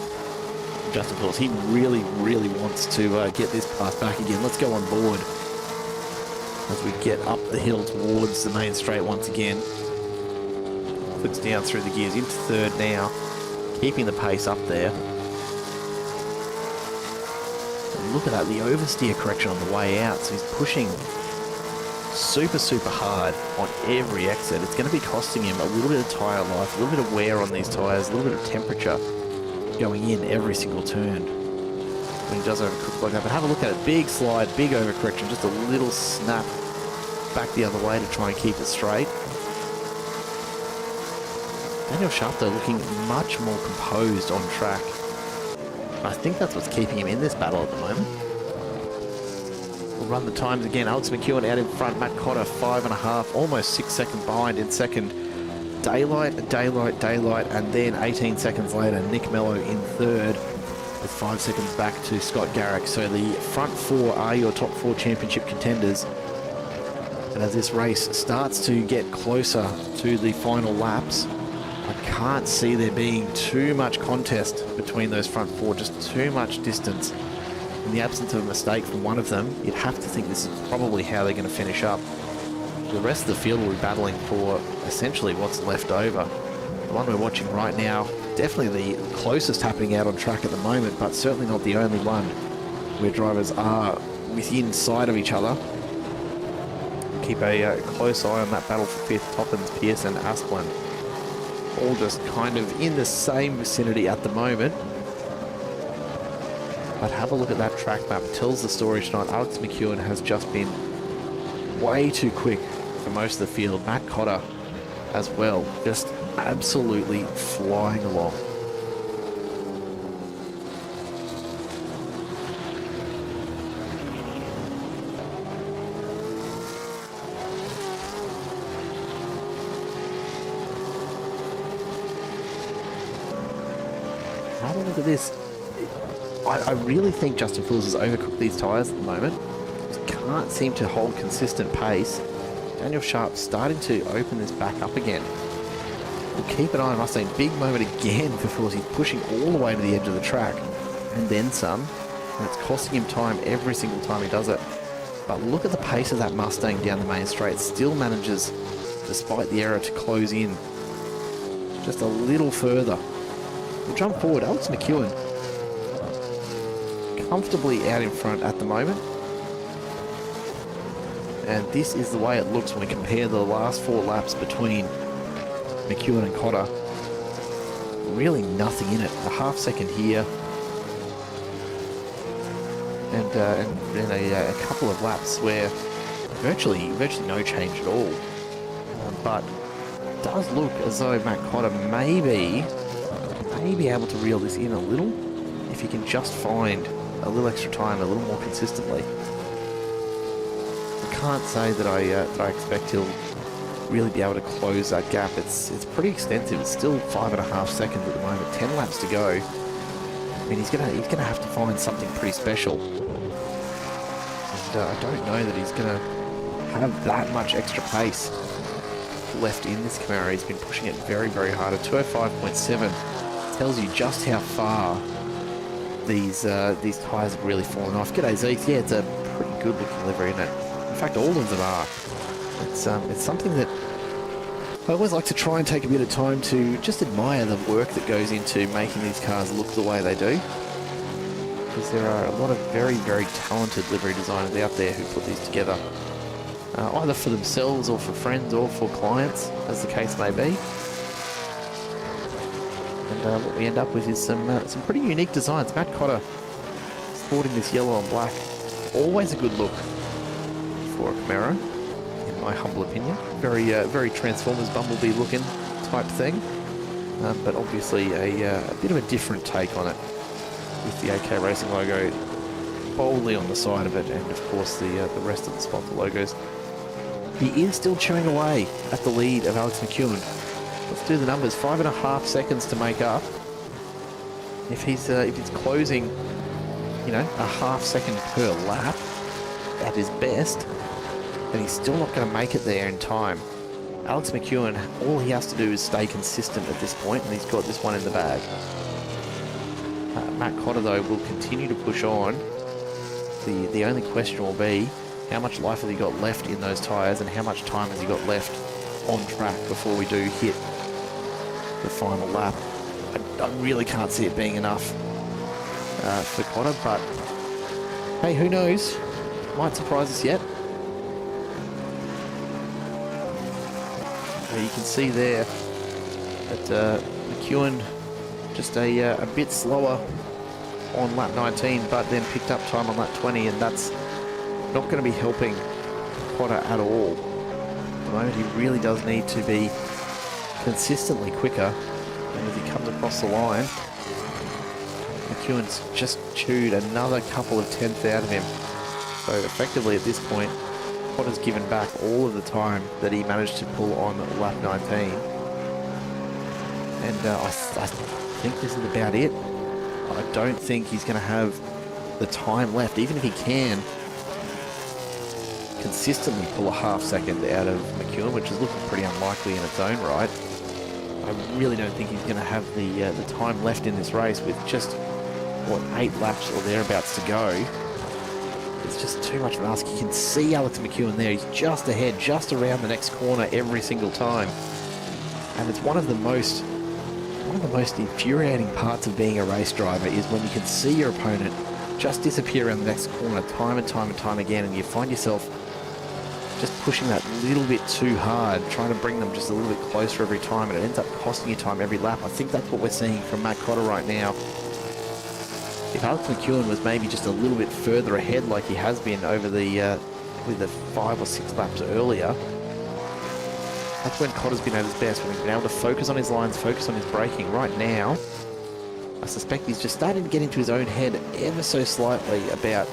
Justin Foulis, he really, really wants to get this pass back again. Let's go on board as we get up the hill towards the main straight once again. Flicks down through the gears into 3rd now, keeping the pace up there. And look at that, the oversteer correction on the way out. So he's pushing super, super hard on every exit. It's going to be costing him a little bit of tyre life, a little bit of wear on these tyres, a little bit of temperature going in every single turn when he does overcook like that. But have a look at it. Big slide, big overcorrection, just a little snap back the other way to try and keep it straight. Daniel Sharp, though, looking much more composed on track. I think that's what's keeping him in this battle at the moment. We'll run the times again. Alex McEwen out in front. Matt Cotter, 5.5, almost 6 seconds behind in second. Daylight, and then 18 seconds later, Nick Mello in third with 5 seconds back to Scott Garrick. So the front four are your top four championship contenders. And as this race starts to get closer to the final laps, I can't see there being too much contest between those front four, just too much distance. In the absence of a mistake from one of them, you'd have to think this is probably how they're going to finish up. The rest of the field will be battling for essentially what's left over. The one we're watching right now, definitely the closest happening out on track at the moment, but certainly not the only one where drivers are within sight of each other. Keep a close eye on that battle for fifth. Toppins, Pearson, Asplin, all just kind of in the same vicinity at the moment. But have a look at that track map. It tells the story tonight. Alex McEwen has just been way too quick for most of the field. Matt Cotter as well, just absolutely flying along. Have a look at this. I really think Justin Fields has overcooked these tyres at the moment. Just can't seem to hold consistent pace. Daniel Sharp starting to open this back up again. We'll keep an eye on Mustang. Big moment again for Fields. He's pushing all the way to the edge of the track and then some. And it's costing him time every single time he does it. But look at the pace of that Mustang down the main straight. Still manages, despite the error, to close in just a little further. We'll jump forward. Alex McEwen comfortably out in front at the moment. And this is the way it looks when we compare the last 4 laps between McEwen and Cotter. Really nothing in it. A half second here. And a couple of laps where virtually no change at all. But it does look as though Matt Cotter may be able to reel this in a little if he can just find a little extra time a little more consistently. I can't say that I expect he'll really be able to close that gap. It's pretty extensive. It's still 5.5 seconds at the moment. 10 laps to go. I mean, he's gonna have to find something pretty special. And I don't know that he's gonna have that much extra pace left in this Camaro. He's been pushing it very, very hard. A 205.7 tells you just how far these tyres have really fallen off. G'day Zeke. Yeah, it's a pretty good looking livery, isn't it? In fact, all of them are. It's something that I always like to try and take a bit of time to just admire the work that goes into making these cars look the way they do. Because there are a lot of very, very talented livery designers out there who put these together, either for themselves or for friends or for clients, as the case may be. And what we end up with is some pretty unique designs. Matt Cotter sporting this yellow and black. Always a good look for a Camaro, in my humble opinion. Very Transformers Bumblebee looking type thing. But obviously a bit of a different take on it, with the AK Racing logo boldly on the side of it, and of course the rest of the sponsor logos. He is still chewing away at the lead of Alex McEwen. Let's do the numbers. 5.5 seconds to make up. If he's closing, a half second per lap at his best, then he's still not going to make it there in time. Alex McEwen, all he has to do is stay consistent at this point, and he's got this one in the bag. Matt Cotter, though, will continue to push on. The only question will be, how much life has he got left in those tyres, and how much time has he got left on track before we do hit the final lap. I really can't see it being enough for Cotter, but hey, who knows? Might surprise us yet. You can see there that McEwen just a bit slower on lap 19, but then picked up time on lap 20, and that's not going to be helping Cotter at all. At the moment, he really does need to be consistently quicker. And as he comes across the line, McEwen's just chewed another couple of tenths out of him. So effectively at this point, Potter's given back all of the time that he managed to pull on lap 19. And I think this is about it. I don't think he's going to have the time left, even if he can consistently pull a half second out of McEwen, which is looking pretty unlikely in its own right. I really don't think he's going to have the time left in this race with just, what, 8 laps or thereabouts to go. It's just too much of an ask. You can see Alex McEwen there. He's just ahead, just around the next corner every single time. And it's one of the most infuriating parts of being a race driver is when you can see your opponent just disappear around the next corner time and time and time again, and you find yourself just pushing that little bit too hard, trying to bring them just a little bit closer every time, and it ends up costing you time every lap. I think that's what we're seeing from Matt Cotter right now. If Alex McEwen was maybe just a little bit further ahead like he has been over with the 5 or 6 laps earlier, that's when Cotter's been at his best, when he's been able to focus on his lines, focus on his braking. Right now, I suspect he's just starting to get into his own head ever so slightly about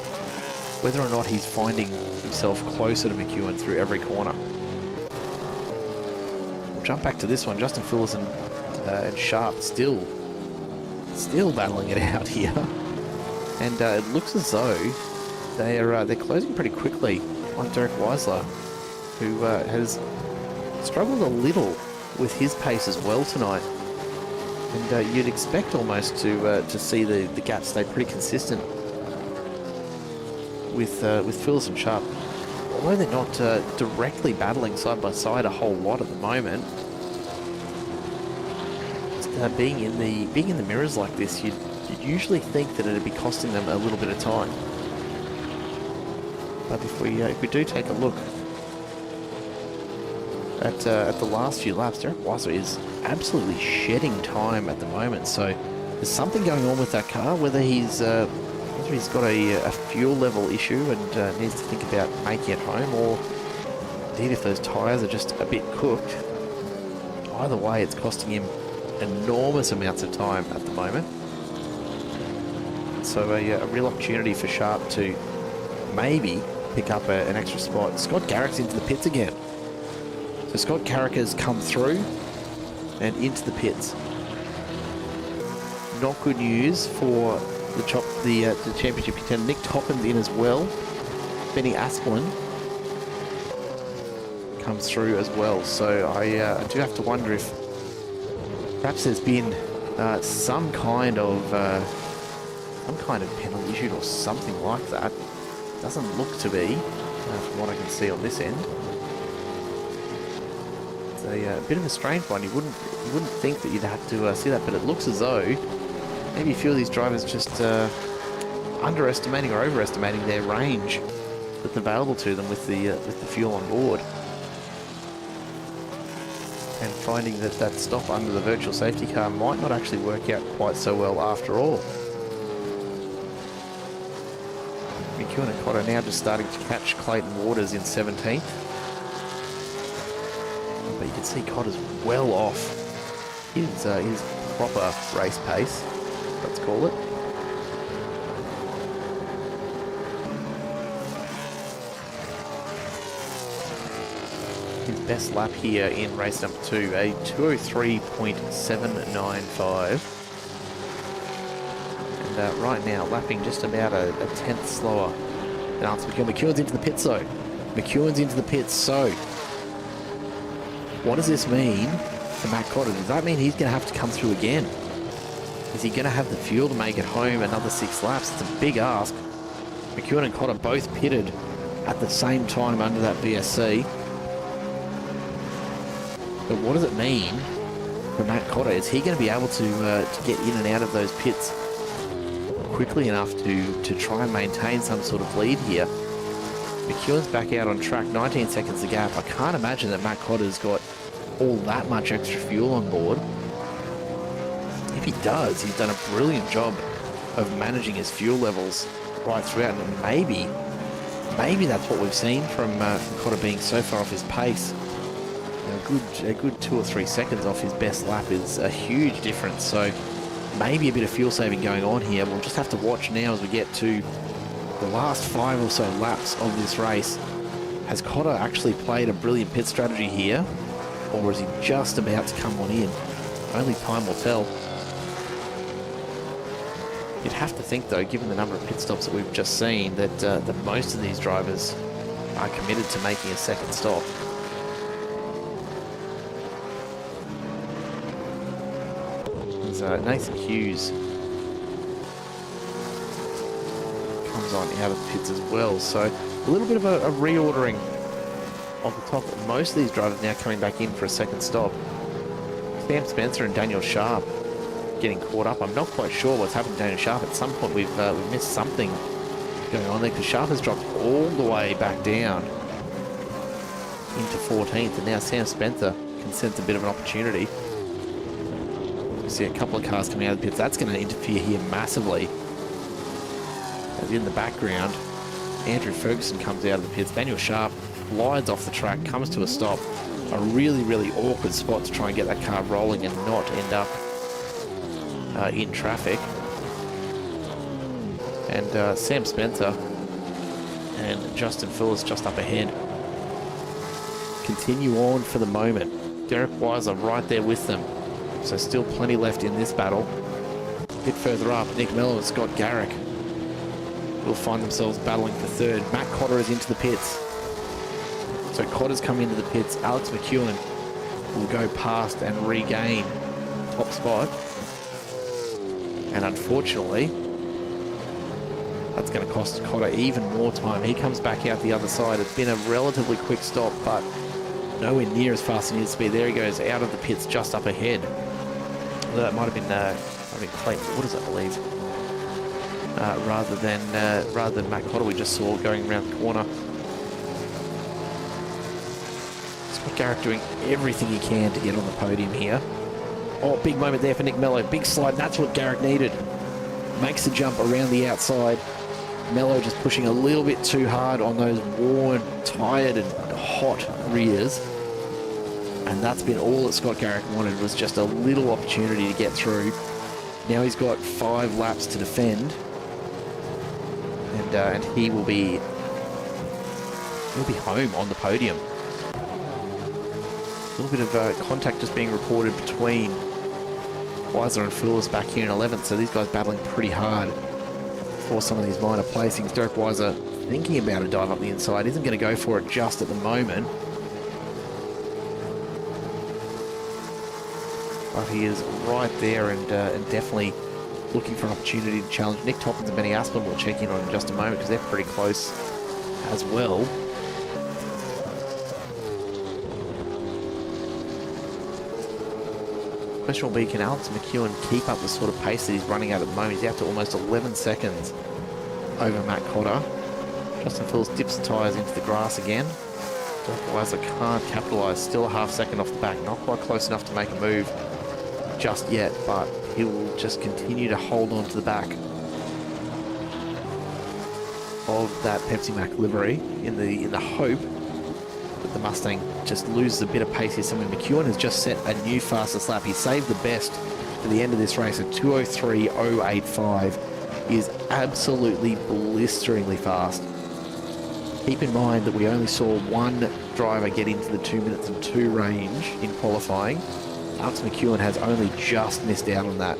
whether or not he's finding himself closer to McEwen through every corner. We'll jump back to this one. Justin Phillips and Sharp still battling it out here. And it looks as though they're closing pretty quickly on Derek Weisler, who has struggled a little with his pace as well tonight. And you'd expect almost to see the gap stay pretty consistent with Phillips and Sharp, although they're not directly battling side by side a whole lot at the moment. Being in the mirrors like this, you'd usually think that it'd be costing them a little bit of time. But if we do take a look at the last few laps, Derek Weisler is absolutely shedding time at the moment. So there's something going on with that car, whether he's got a fuel level issue and needs to think about making it home, or indeed if those tyres are just a bit cooked. Either way, it's costing him enormous amounts of time at the moment. So a real opportunity for Sharp to maybe pick up an extra spot. Scott Garrick's into the pits again. So Scott Garrick has come through and into the pits. Not good news for the championship contender. Nick Toppin's in as well. Benny Aspelin comes through as well. So I do have to wonder if perhaps there's been some kind of penalty issued or something like that. Doesn't look to be, from what I can see on this end. It's a bit of a strange one. You wouldn't think that you'd have to see that, but it looks as though maybe a few of these drivers just underestimating or overestimating their range that's available to them with the fuel on board, and finding that stop under the virtual safety car might not actually work out quite so well after all. McEwen and Cotter now just starting to catch Clayton Waters in 17th. But you can see Cotter's well off his proper race pace, let's call it. His best lap here in race number 2, a 2:03.795. And right now, lapping just about a tenth slower than Alex McEwen. McEwen's into the pits, though. McEwen's into the pits, so what does this mean for Matt Cotter? Does that mean he's going to have to come through again? Is he going to have the fuel to make it home another 6 laps? It's a big ask. McEwen and Cotter both pitted at the same time under that VSC. But what does it mean for Matt Cotter? Is he going to be able to get in and out of those pits quickly enough to try and maintain some sort of lead here? McEwen's back out on track, 19 seconds to gap. I can't imagine that Matt Cotter's got all that much extra fuel on board. If he does, he's done a brilliant job of managing his fuel levels right throughout, and maybe that's what we've seen from Cotter being so far off his pace. A good 2 or 3 seconds off his best lap is a huge difference. So maybe a bit of fuel saving going on here. We'll just have to watch now as we get to the last 5 or so laps of this race. Has Cotter actually played a brilliant pit strategy here, or is he just about to come on in? Only time will tell. You'd have to think, though, given the number of pit stops that we've just seen, that most of these drivers are committed to making a second stop. There's Nathan Hughes comes on out of the pits as well, so a little bit of a reordering of the top. Most of these drivers now coming back in for a second stop. Sam Spencer and Daniel Sharp getting caught up. I'm not quite sure what's happened to Daniel Sharp. At some point we've missed something going on there, because Sharp has dropped all the way back down into 14th, and now Sam Spencer can sense a bit of an opportunity. We see a couple of cars coming out of the pits. That's going to interfere here massively. As in the background, Andrew Ferguson comes out of the pits. Daniel Sharp glides off the track, comes to a stop. A really, really awkward spot to try and get that car rolling and not end up in traffic. And Sam Spencer and Justin Phillips just up ahead continue on for the moment. Derek Weiser right there with them, so still plenty left in this battle. A bit further up, Nick Mello and Scott Garrick will find themselves battling for third. Matt Cotter is into the pits, so Cotter's come into the pits. Alex McEwen will go past and regain top spot, and unfortunately that's going to cost Cotter even more time. He comes back out the other side. It's been a relatively quick stop, but nowhere near as fast as he needs to be. There he goes out of the pits just up ahead. That might have been Clayton Waters, I believe, rather than Matt Cotter we just saw going around the corner. Scott Garrett doing everything he can to get on the podium here. Oh, big moment there for Nick Mello. Big slide. That's what Garrett needed. Makes the jump around the outside. Mello just pushing a little bit too hard on those worn, tired and hot rears. And that's been all that Scott Garrick wanted, was just a little opportunity to get through. Now he's got 5 laps to defend. And he'll be home on the podium. A little bit of contact just being reported between Weiser and Foulis back here in 11th, so these guys battling pretty hard for some of these minor placings. Derek Weiser thinking about a dive up the inside, isn't going to go for it just at the moment, but he is right there and definitely looking for an opportunity to challenge. Nick Toppins and Benny Aspin will check in on in just a moment, because they're pretty close as well. Question will be, can Alex McEwen keep up the sort of pace that he's running at the moment? He's out to almost 11 seconds over Matt Cotter. Justin Phillips dips the tyres into the grass again. Derek Weiser can't capitalise. Still a half second off the back. Not quite close enough to make a move just yet, but he will just continue to hold on to the back of that Pepsi Mac livery in the hope that the Mustang just loses a bit of pace here. Somewhere McEwen has just set a new fastest lap. He saved the best for the end of this race at 2:03.085. Is absolutely blisteringly fast. Keep in mind that we only saw one driver get into the 2 minutes and 2 range in qualifying. Alex McEwen has only just missed out on that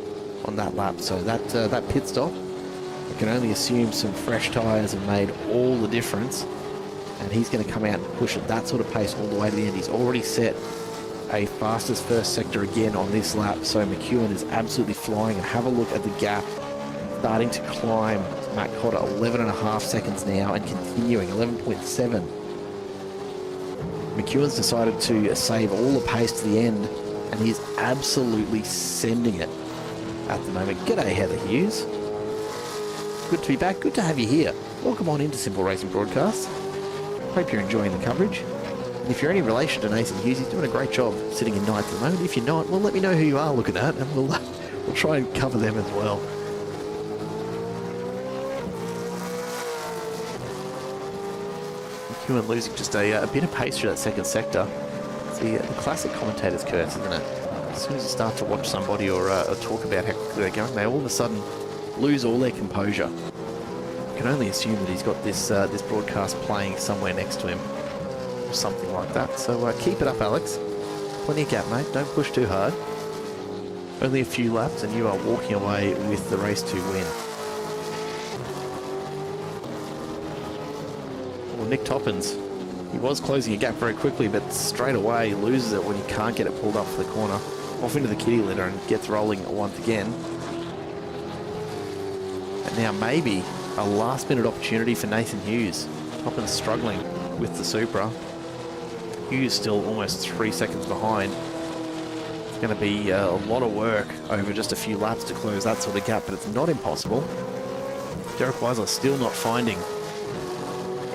lap. So that pit stop, I can only assume some fresh tyres have made all the difference. And he's going to come out and push at that sort of pace all the way to the end. He's already set a fastest first sector again on this lap, so McEwen is absolutely flying. And have a look at the gap starting to climb. Matt Cotter, 11.5 seconds now, and continuing, 11.7. McEwen's decided to save all the pace to the end, and he's absolutely sending it at the moment. G'day, Heather Hughes. Good to be back. Good to have you here. Welcome on into Simple Racing Broadcast. Hope you're enjoying the coverage. And if you're any relation to Nathan Hughes, he's doing a great job sitting in ninth at the moment. If you're not, well, let me know who you are looking at, and we'll try and cover them as well. McEwen losing just a bit of pace through that second sector. The classic commentator's curse, isn't it? As soon as you start to watch somebody or talk about how quickly they're going, they all of a sudden lose all their composure. You can only assume that he's got this this broadcast playing somewhere next to him or something like that. So keep it up, Alex. Plenty of gap, mate. Don't push too hard. Only a few laps and you are walking away with the race to win. Well, Nick Toppins, he was closing a gap very quickly, but straight away loses it when he can't get it pulled up for the corner. Off into the kitty litter and gets rolling once again. And now maybe a last-minute opportunity for Nathan Hughes. Toppins struggling with the Supra. Hughes still almost 3 seconds behind. It's going to be a lot of work over just a few laps to close that sort of gap, but it's not impossible. Derek Weisler still not finding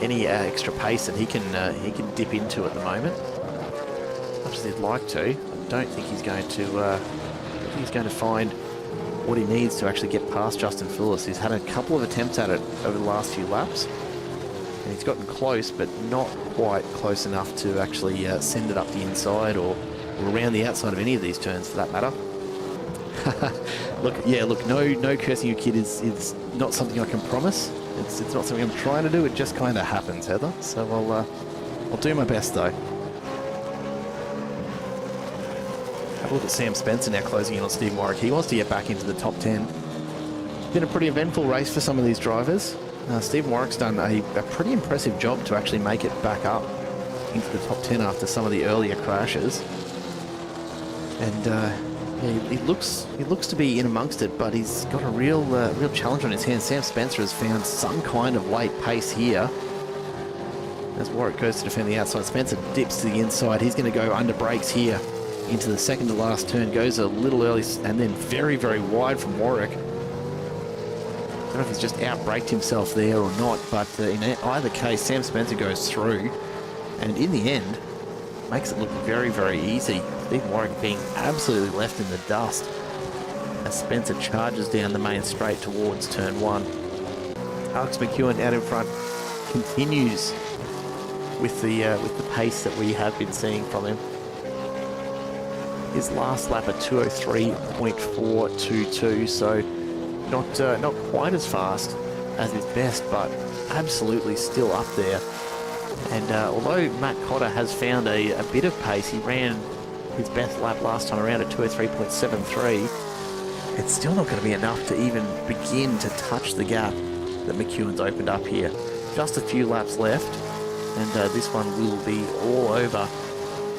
any extra pace that he can dip into at the moment. As much as he'd like to, I don't think he's going to find what he needs to actually get past Justin Phillips. He's had a couple of attempts at it over the last few laps, and he's gotten close, but not quite close enough to actually send it up the inside or around the outside of any of these turns for that matter. Look, no cursing your kid is not something I can promise. It's not something I'm trying to do. It just kind of happens, Heather. So I'll do my best though. Have a look at Sam Spencer now closing in on Steve Warwick. He wants to get back into the top 10. Been a pretty eventful race for some of these drivers. Steve Warwick's done a pretty impressive job to actually make it back up into the top 10 after some of the earlier crashes. And yeah, he looks to be in amongst it, but he's got a real challenge on his hands. Sam Spencer has found some kind of late pace here. As Warwick goes to defend the outside, Spencer dips to the inside. He's going to go under brakes here into the second to last turn. Goes a little early and then very, very wide from Warwick. I don't know if he's just out-braked himself there or not, but in either case, Sam Spencer goes through, and in the end, makes it look very, very easy. Steve Warwick being absolutely left in the dust as Spencer charges down the main straight towards turn 1. Alex McEwen out in front continues with the pace that we have been seeing from him. His last lap at 2:03.422, so not quite as fast as his best, but absolutely still up there. And although Matt Cotter has found a bit of pace, he ran his best lap last time around at 2:03.73. It's still not going to be enough to even begin to touch the gap that McEwen's opened up here. Just a few laps left, and this one will be all over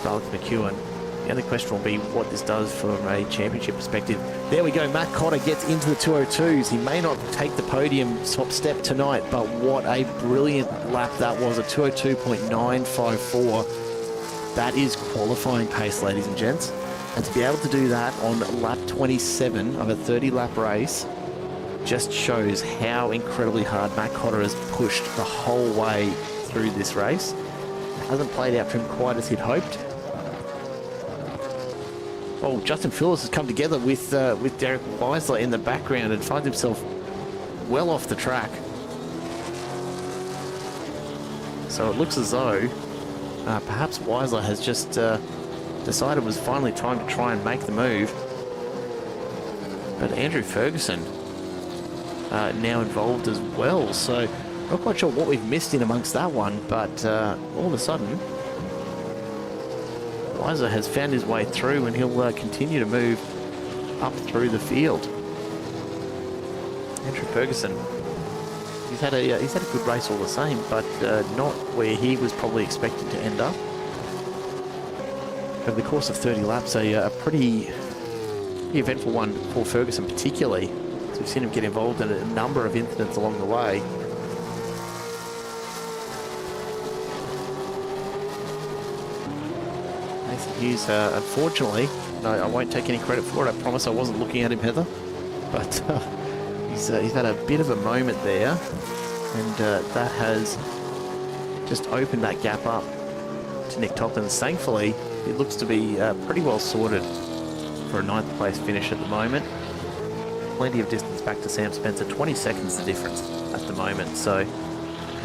for Alex McEwen. The only question will be what this does from a championship perspective. There we go, Matt Cotter gets into the 202s. He may not take the podium top step tonight, but what a brilliant lap that was, a 202.954. That is qualifying pace, ladies and gents. And to be able to do that on lap 27 of a 30-lap race just shows how incredibly hard Matt Cotter has pushed the whole way through this race. It hasn't played out for him quite as he'd hoped. Oh, Justin Phillips has come together with Derek Weisler in the background and finds himself well off the track. So it looks as though perhaps Weisler has just decided it was finally time to try and make the move. But Andrew Ferguson now involved as well, so not quite sure what we've missed in amongst that one, but all of a sudden Weisler has found his way through, and he'll continue to move up through the field. Andrew Ferguson, he's had a good race all the same, but not where he was probably expected to end up. Over the course of 30 laps, a pretty eventful one for Ferguson particularly. So we've seen him get involved in a number of incidents along the way. Nathan Hughes, unfortunately, no, I won't take any credit for it. I promise I wasn't looking at him, Heather. But he's had a bit of a moment there, and that has just opened that gap up to Nick Toppins. Thankfully, it looks to be pretty well sorted for a 9th place finish at the moment. Plenty of distance back to Sam Spencer. 20 seconds the difference at the moment, so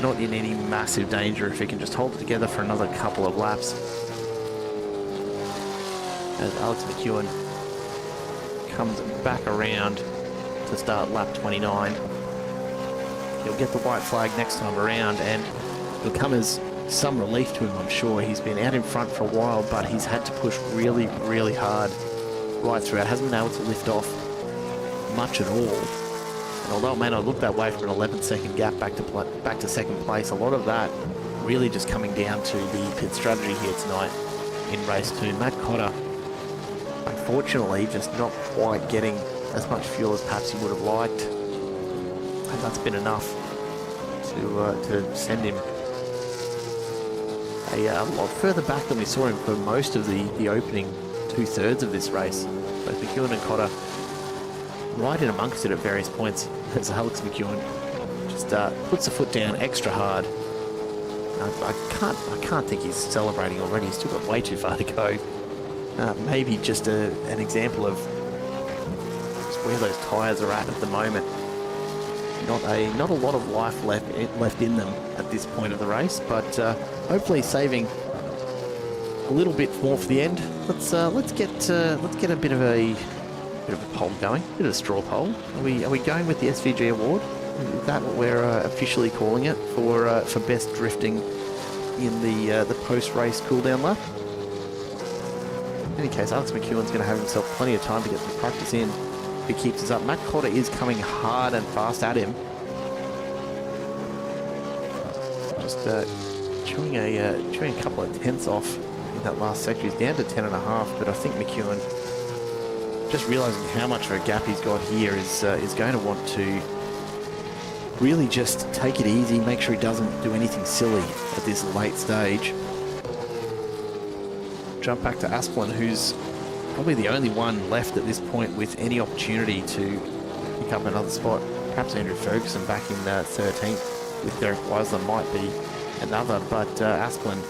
not in any massive danger if he can just hold it together for another couple of laps. as Alex McEwen comes back around to start lap 29. He'll get the white flag next time around, and it'll come as some relief to him, I'm sure. He's been out in front for a while, but he's had to push really, really hard right throughout. Hasn't been able to lift off much at all. And although it may not look that way from an 11-second gap back to second place, a lot of that really just coming down to the pit strategy here tonight in race 2. Matt Cotter, unfortunately, just not quite getting as much fuel as perhaps he would have liked. And that's been enough to send him a lot further back than we saw him for most of the opening 2/3 of this race. Both McEwen and Cotter right in amongst it at various points as Alex McEwen just puts the foot down extra hard. I can't think he's celebrating already. He's still got way too far to go. Maybe just an example of just where those tyres are at the moment. Not a lot of life left in them at this point of the race, but hopefully saving a little bit more for the end. Let's get a bit of a poll going, a bit of a straw poll. Are we going with the SVG award? Is that what we're officially calling it for best drifting in the post-race cool-down lap? In any case, Alex McEwen's going to have himself plenty of time to get some practice in if he keeps us up. Matt Cotter is coming hard and fast at him. Just chewing a couple of tenths off in that last sector. He's down to 10.5, but I think McEwen, just realising how much of a gap he's got here, is going to want to really just take it easy, make sure he doesn't do anything silly at this late stage. Jump back to Aspelin, who's probably the only one left at this point with any opportunity to pick up another spot. Perhaps Andrew Ferguson back in 13th with Derek Weisler might be another, but Aspelin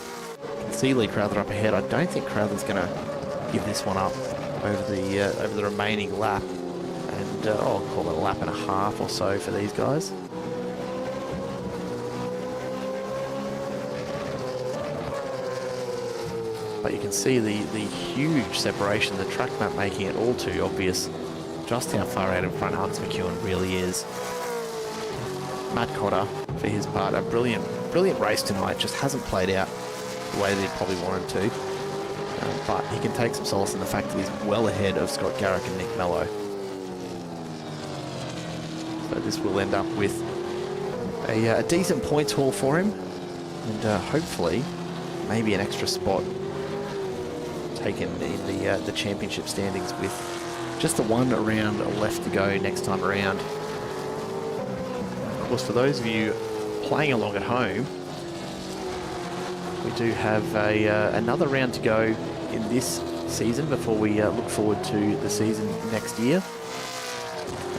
can see Lee Crowther up ahead. I don't think Crowther's going to give this one up over the remaining lap, and I'll call it a lap and a half or so for these guys. But you can see the huge separation, the track map making it all too obvious just how far out in front Alex McEwen really is. Matt Cotter, for his part, a brilliant race tonight. Just hasn't played out the way that he probably wanted to. But he can take some solace in the fact that he's well ahead of Scott Garrick and Nick Mello. So this will end up with a decent points haul for him, and hopefully maybe an extra spot taken in the championship standings with just the one round left to go next time around. Of course, for those of you playing along at home, we do have another round to go in this season before we look forward to the season next year.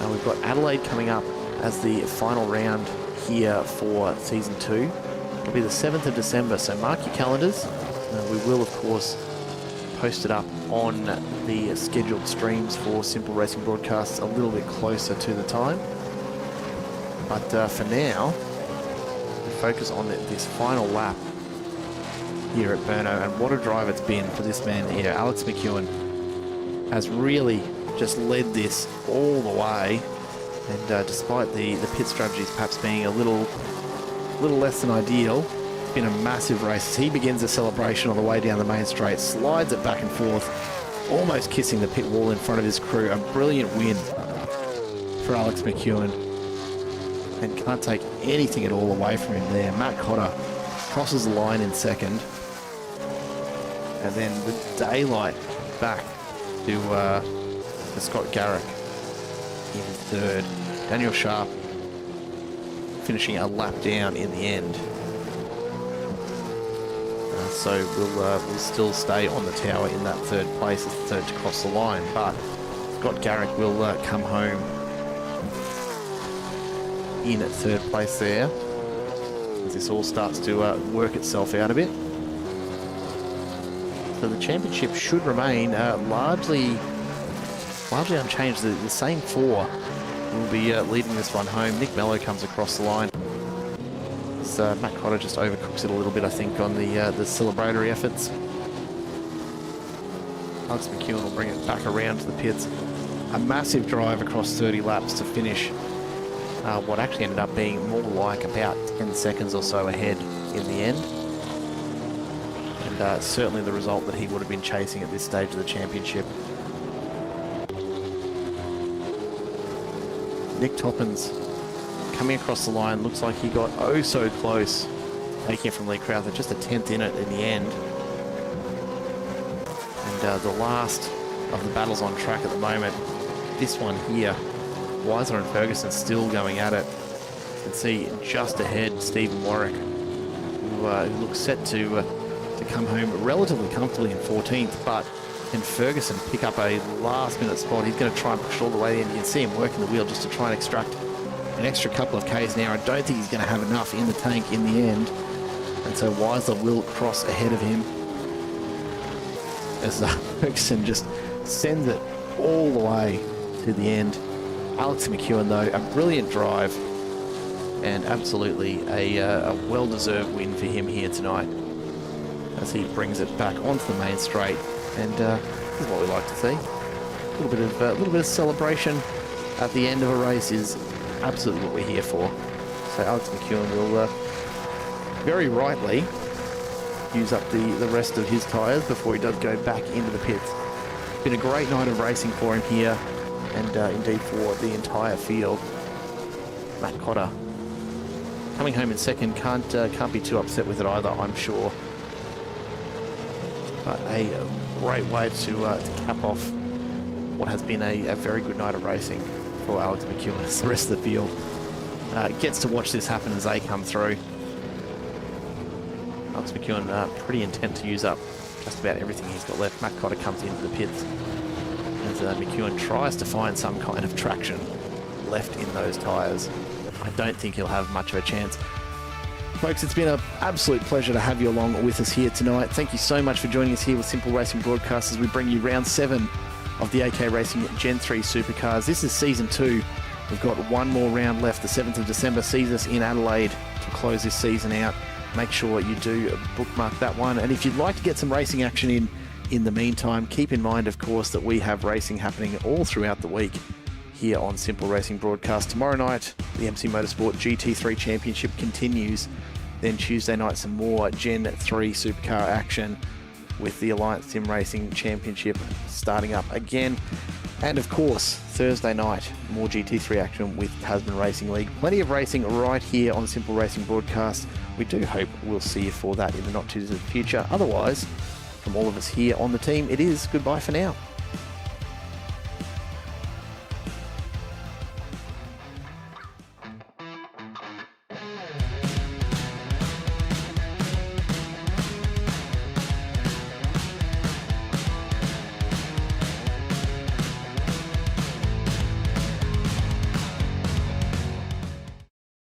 We've got Adelaide coming up as the final round here for season 2. It'll be the 7th of December, so mark your calendars. We will, of course, post it up on the scheduled streams for Simple Racing broadcasts a little bit closer to the time. But for now, we focus on this final lap here at Brno, and what a drive it's been for this man here. Alex McEwen has really just led this all the way, and despite the pit strategies perhaps being a little less than ideal, it's been a massive race. As he begins the celebration on the way down the main straight, slides it back and forth, almost kissing the pit wall in front of his crew. A brilliant win for Alex McEwen, and can't take anything at all away from him there. Matt Cotter crosses the line in second, and then the daylight back to Scott Garrick in third. Daniel Sharp finishing a lap down in the end. So we'll still stay on the tower in that third place as the third to cross the line, but Scott Garrick will come home in at third place there as this all starts to work itself out a bit. So the championship should remain largely unchanged. The same four will be leading this one home. Nick Mello comes across the line. Matt Cotter just overcooks it a little bit, I think, on the celebratory efforts. Alex McEwen will bring it back around to the pits. A massive drive across 30 laps to finish what actually ended up being more like about 10 seconds or so ahead in the end. And certainly the result that he would have been chasing at this stage of the championship. Nick Toppins coming across the line, looks like he got oh so close, taking it from Lee Crowther, just a 10th in it in the end. And the last of the battles on track at the moment, this one here, Weiser and Ferguson still going at it. You can see just ahead Stephen Warwick, who looks set to come home relatively comfortably in 14th, but can Ferguson pick up a last-minute spot? He's going to try and push all the way in. You can see him working the wheel just to try and extract an extra couple of Ks now. I don't think he's going to have enough in the tank in the end, and so Weiser will cross ahead of him as Ferguson just sends it all the way to the end. Alex McEwen, though, a brilliant drive and absolutely a well-deserved win for him here tonight as he brings it back onto the main straight. And this is what we like to see. A little bit of celebration at the end of a race is absolutely what we're here for. So Alex McEwen will very rightly use up the rest of his tyres before he does go back into the pits. Been a great night of racing for him here, and indeed for the entire field. Matt Cotter coming home in second, can't be too upset with it either, I'm sure. But a great way to cap off what has been a very good night of racing for Alex McEwen as the rest of the field gets to watch this happen as they come through. Alex McEwen pretty intent to use up just about everything he's got left. Matt Cotter comes into the pits as McEwen tries to find some kind of traction left in those tyres. I don't think he'll have much of a chance. Folks, it's been an absolute pleasure to have you along with us here tonight. Thank you so much for joining us here with Simple Racing Broadcast as we bring you round 7 of the AK Racing Gen 3 Supercars. This is season 2. We've got one more round left. The 7th of December sees us in Adelaide to close this season out. Make sure you do bookmark that one. And if you'd like to get some racing action in the meantime, keep in mind, of course, that we have racing happening all throughout the week here on Simple Racing Broadcast. Tomorrow night, the MC Motorsport GT3 Championship continues. Then Tuesday night, some more Gen 3 Supercar action with the Alliance Sim Racing Championship starting up again. And of course, Thursday night, more GT3 action with Tasman Racing League. Plenty of racing right here on Simple Racing Broadcast. We do hope we'll see you for that in the not too distant future. Otherwise, from all of us here on the team, it is goodbye for now.